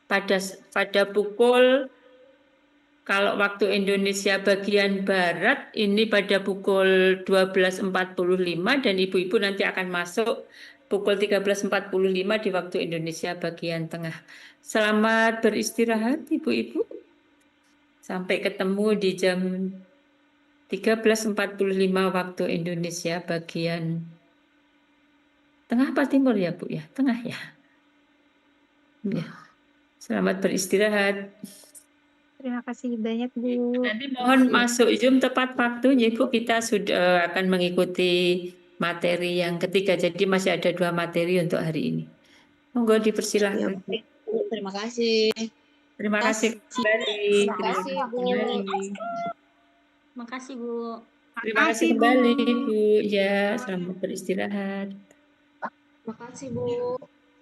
pada pukul, kalau waktu Indonesia bagian Barat ini pada pukul 12.45, dan ibu-ibu nanti akan masuk pukul 13.45 di waktu Indonesia bagian Tengah. Selamat beristirahat ibu-ibu. Sampai ketemu di jam 13.45 waktu Indonesia bagian Tengah apa Timur ya Bu ya? Tengah ya. Ya. Selamat beristirahat. Terima kasih banyak Bu. Nanti mohon masuk Zoom tepat waktunya Bu. Kita sudah akan mengikuti materi yang ketiga. Jadi masih ada 2 materi untuk hari ini. Monggo dipersilahkan. Terima kasih. Terima kasih kembali. Terima kasih Bu. Terima kasih Bu. Terima kasih kembali Bu. Ya, selamat beristirahat. Terima kasih Bu.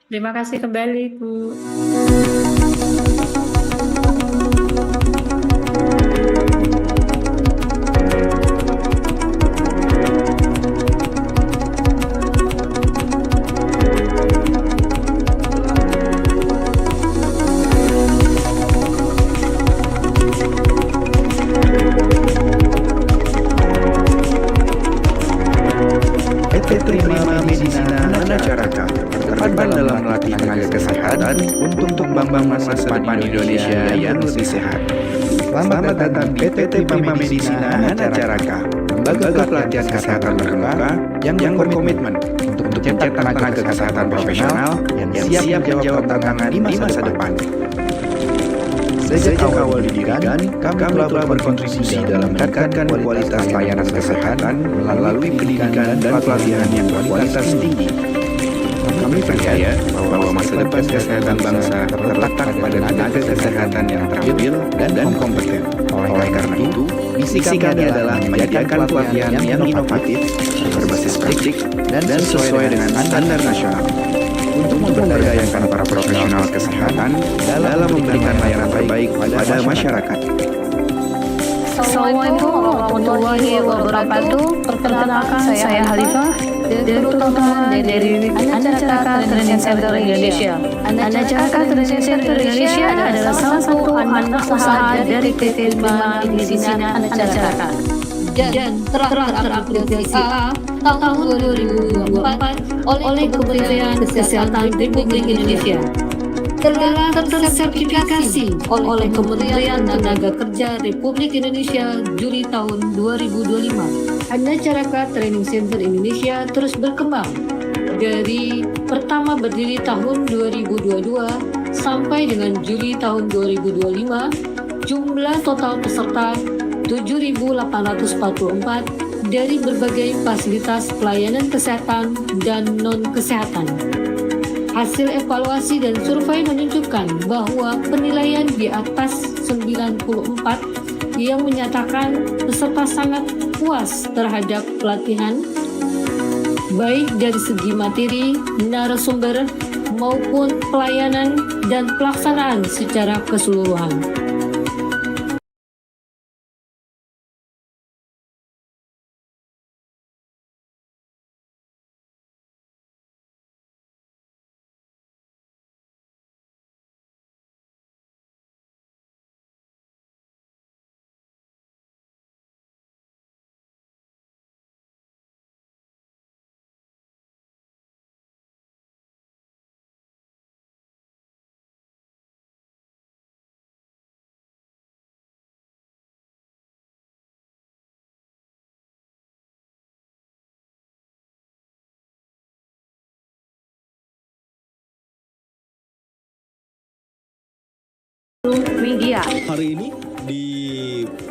Terima kasih kembali Bu. PT Prima Medicina Hanacaraka terdepan dalam melatih tenaga kesehatan untuk membangun masa depan Indonesia yang lebih sehat. Selamat datang PT Prima Medicina Hanacaraka, lembaga pelatihan kesehatan terbuka yang berkomitmen untuk mencetak tenaga kesehatan profesional yang siap menjawab tantangan di masa depan. Sejak awal didirikan, kami telah berkontribusi dalam meningkatkan kualitas layanan kesehatan melalui pendidikan dan pelatihan yang kualitas tinggi. Kami percaya bahwa masa depan kesehatan bangsa terletak pada tenaga kesehatan yang terampil dan kompeten. Oleh karena itu, misi kami adalah menyediakan pelatihan yang inovatif, berbasis praktik, dan sesuai dengan standar nasional untuk memberdayakan para profesional kesehatan dalam memberikan layanan terbaik pada masyarakat. Assalamualaikum warahmatullahi wabarakatuh. Perkenalkan, saya Halifah, Direktur Utama dari Anacaraka Training Center Indonesia. Anacaraka Training Center Indonesia adalah salah satu anak usaha dari PT Prima Medicina Anacaraka dan telah terakreditasi AA tahun 2024 oleh Kementerian Kesehatan Republik Indonesia. Telah tersertifikasi oleh Kementerian Tenaga Kerja Republik Indonesia Juli tahun 2025. Anacaraka Training Center Indonesia terus berkembang. Dari pertama berdiri tahun 2022 sampai dengan Juli tahun 2025, jumlah total peserta 7.844 dari berbagai fasilitas pelayanan kesehatan dan non-kesehatan. Hasil evaluasi dan survei menunjukkan bahwa penilaian di atas 94 yang menyatakan peserta sangat puas terhadap pelatihan, baik dari segi materi, narasumber, maupun pelayanan dan pelaksanaan secara keseluruhan. Media. Hari ini di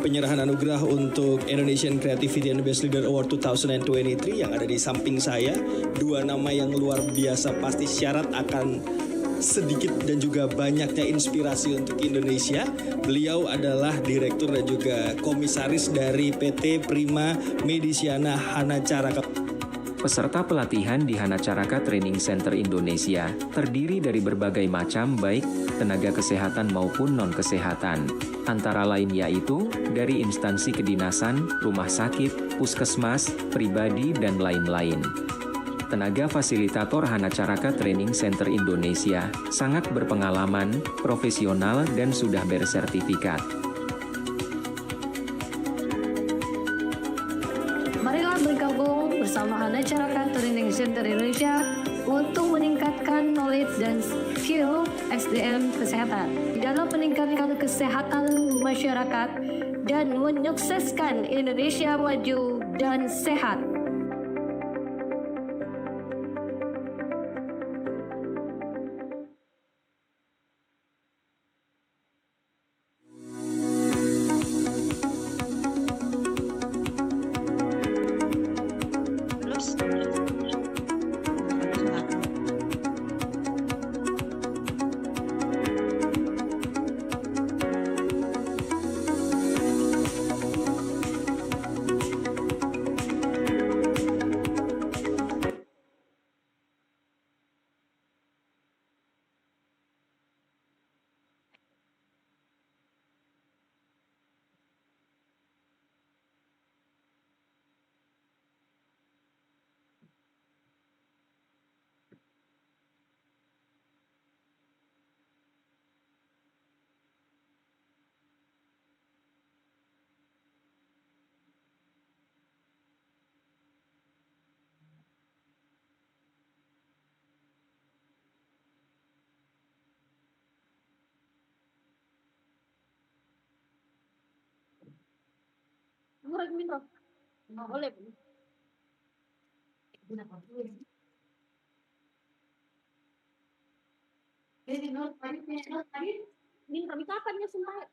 penyerahan anugerah untuk Indonesian Creativity and Best Leader Award 2023 yang ada di samping saya, dua nama yang luar biasa pasti syarat akan sedikit dan juga banyaknya inspirasi untuk Indonesia. Beliau adalah direktur dan juga komisaris dari PT Prima Medicina Hanacaraka. Peserta pelatihan di Hanacaraka Training Center Indonesia terdiri dari berbagai macam baik tenaga kesehatan maupun non-kesehatan, antara lain yaitu dari instansi kedinasan, rumah sakit, puskesmas, pribadi, dan lain-lain. Tenaga fasilitator Hanacaraka Training Center Indonesia sangat berpengalaman, profesional, dan sudah bersertifikat. Marilah bergabung bersama Anacaraka Training Center Indonesia untuk meningkatkan knowledge dan skill SDM kesehatan di dalam meningkatkan kesehatan masyarakat dan menyukseskan Indonesia maju dan sehat. Ini kami kapan ya sumpah?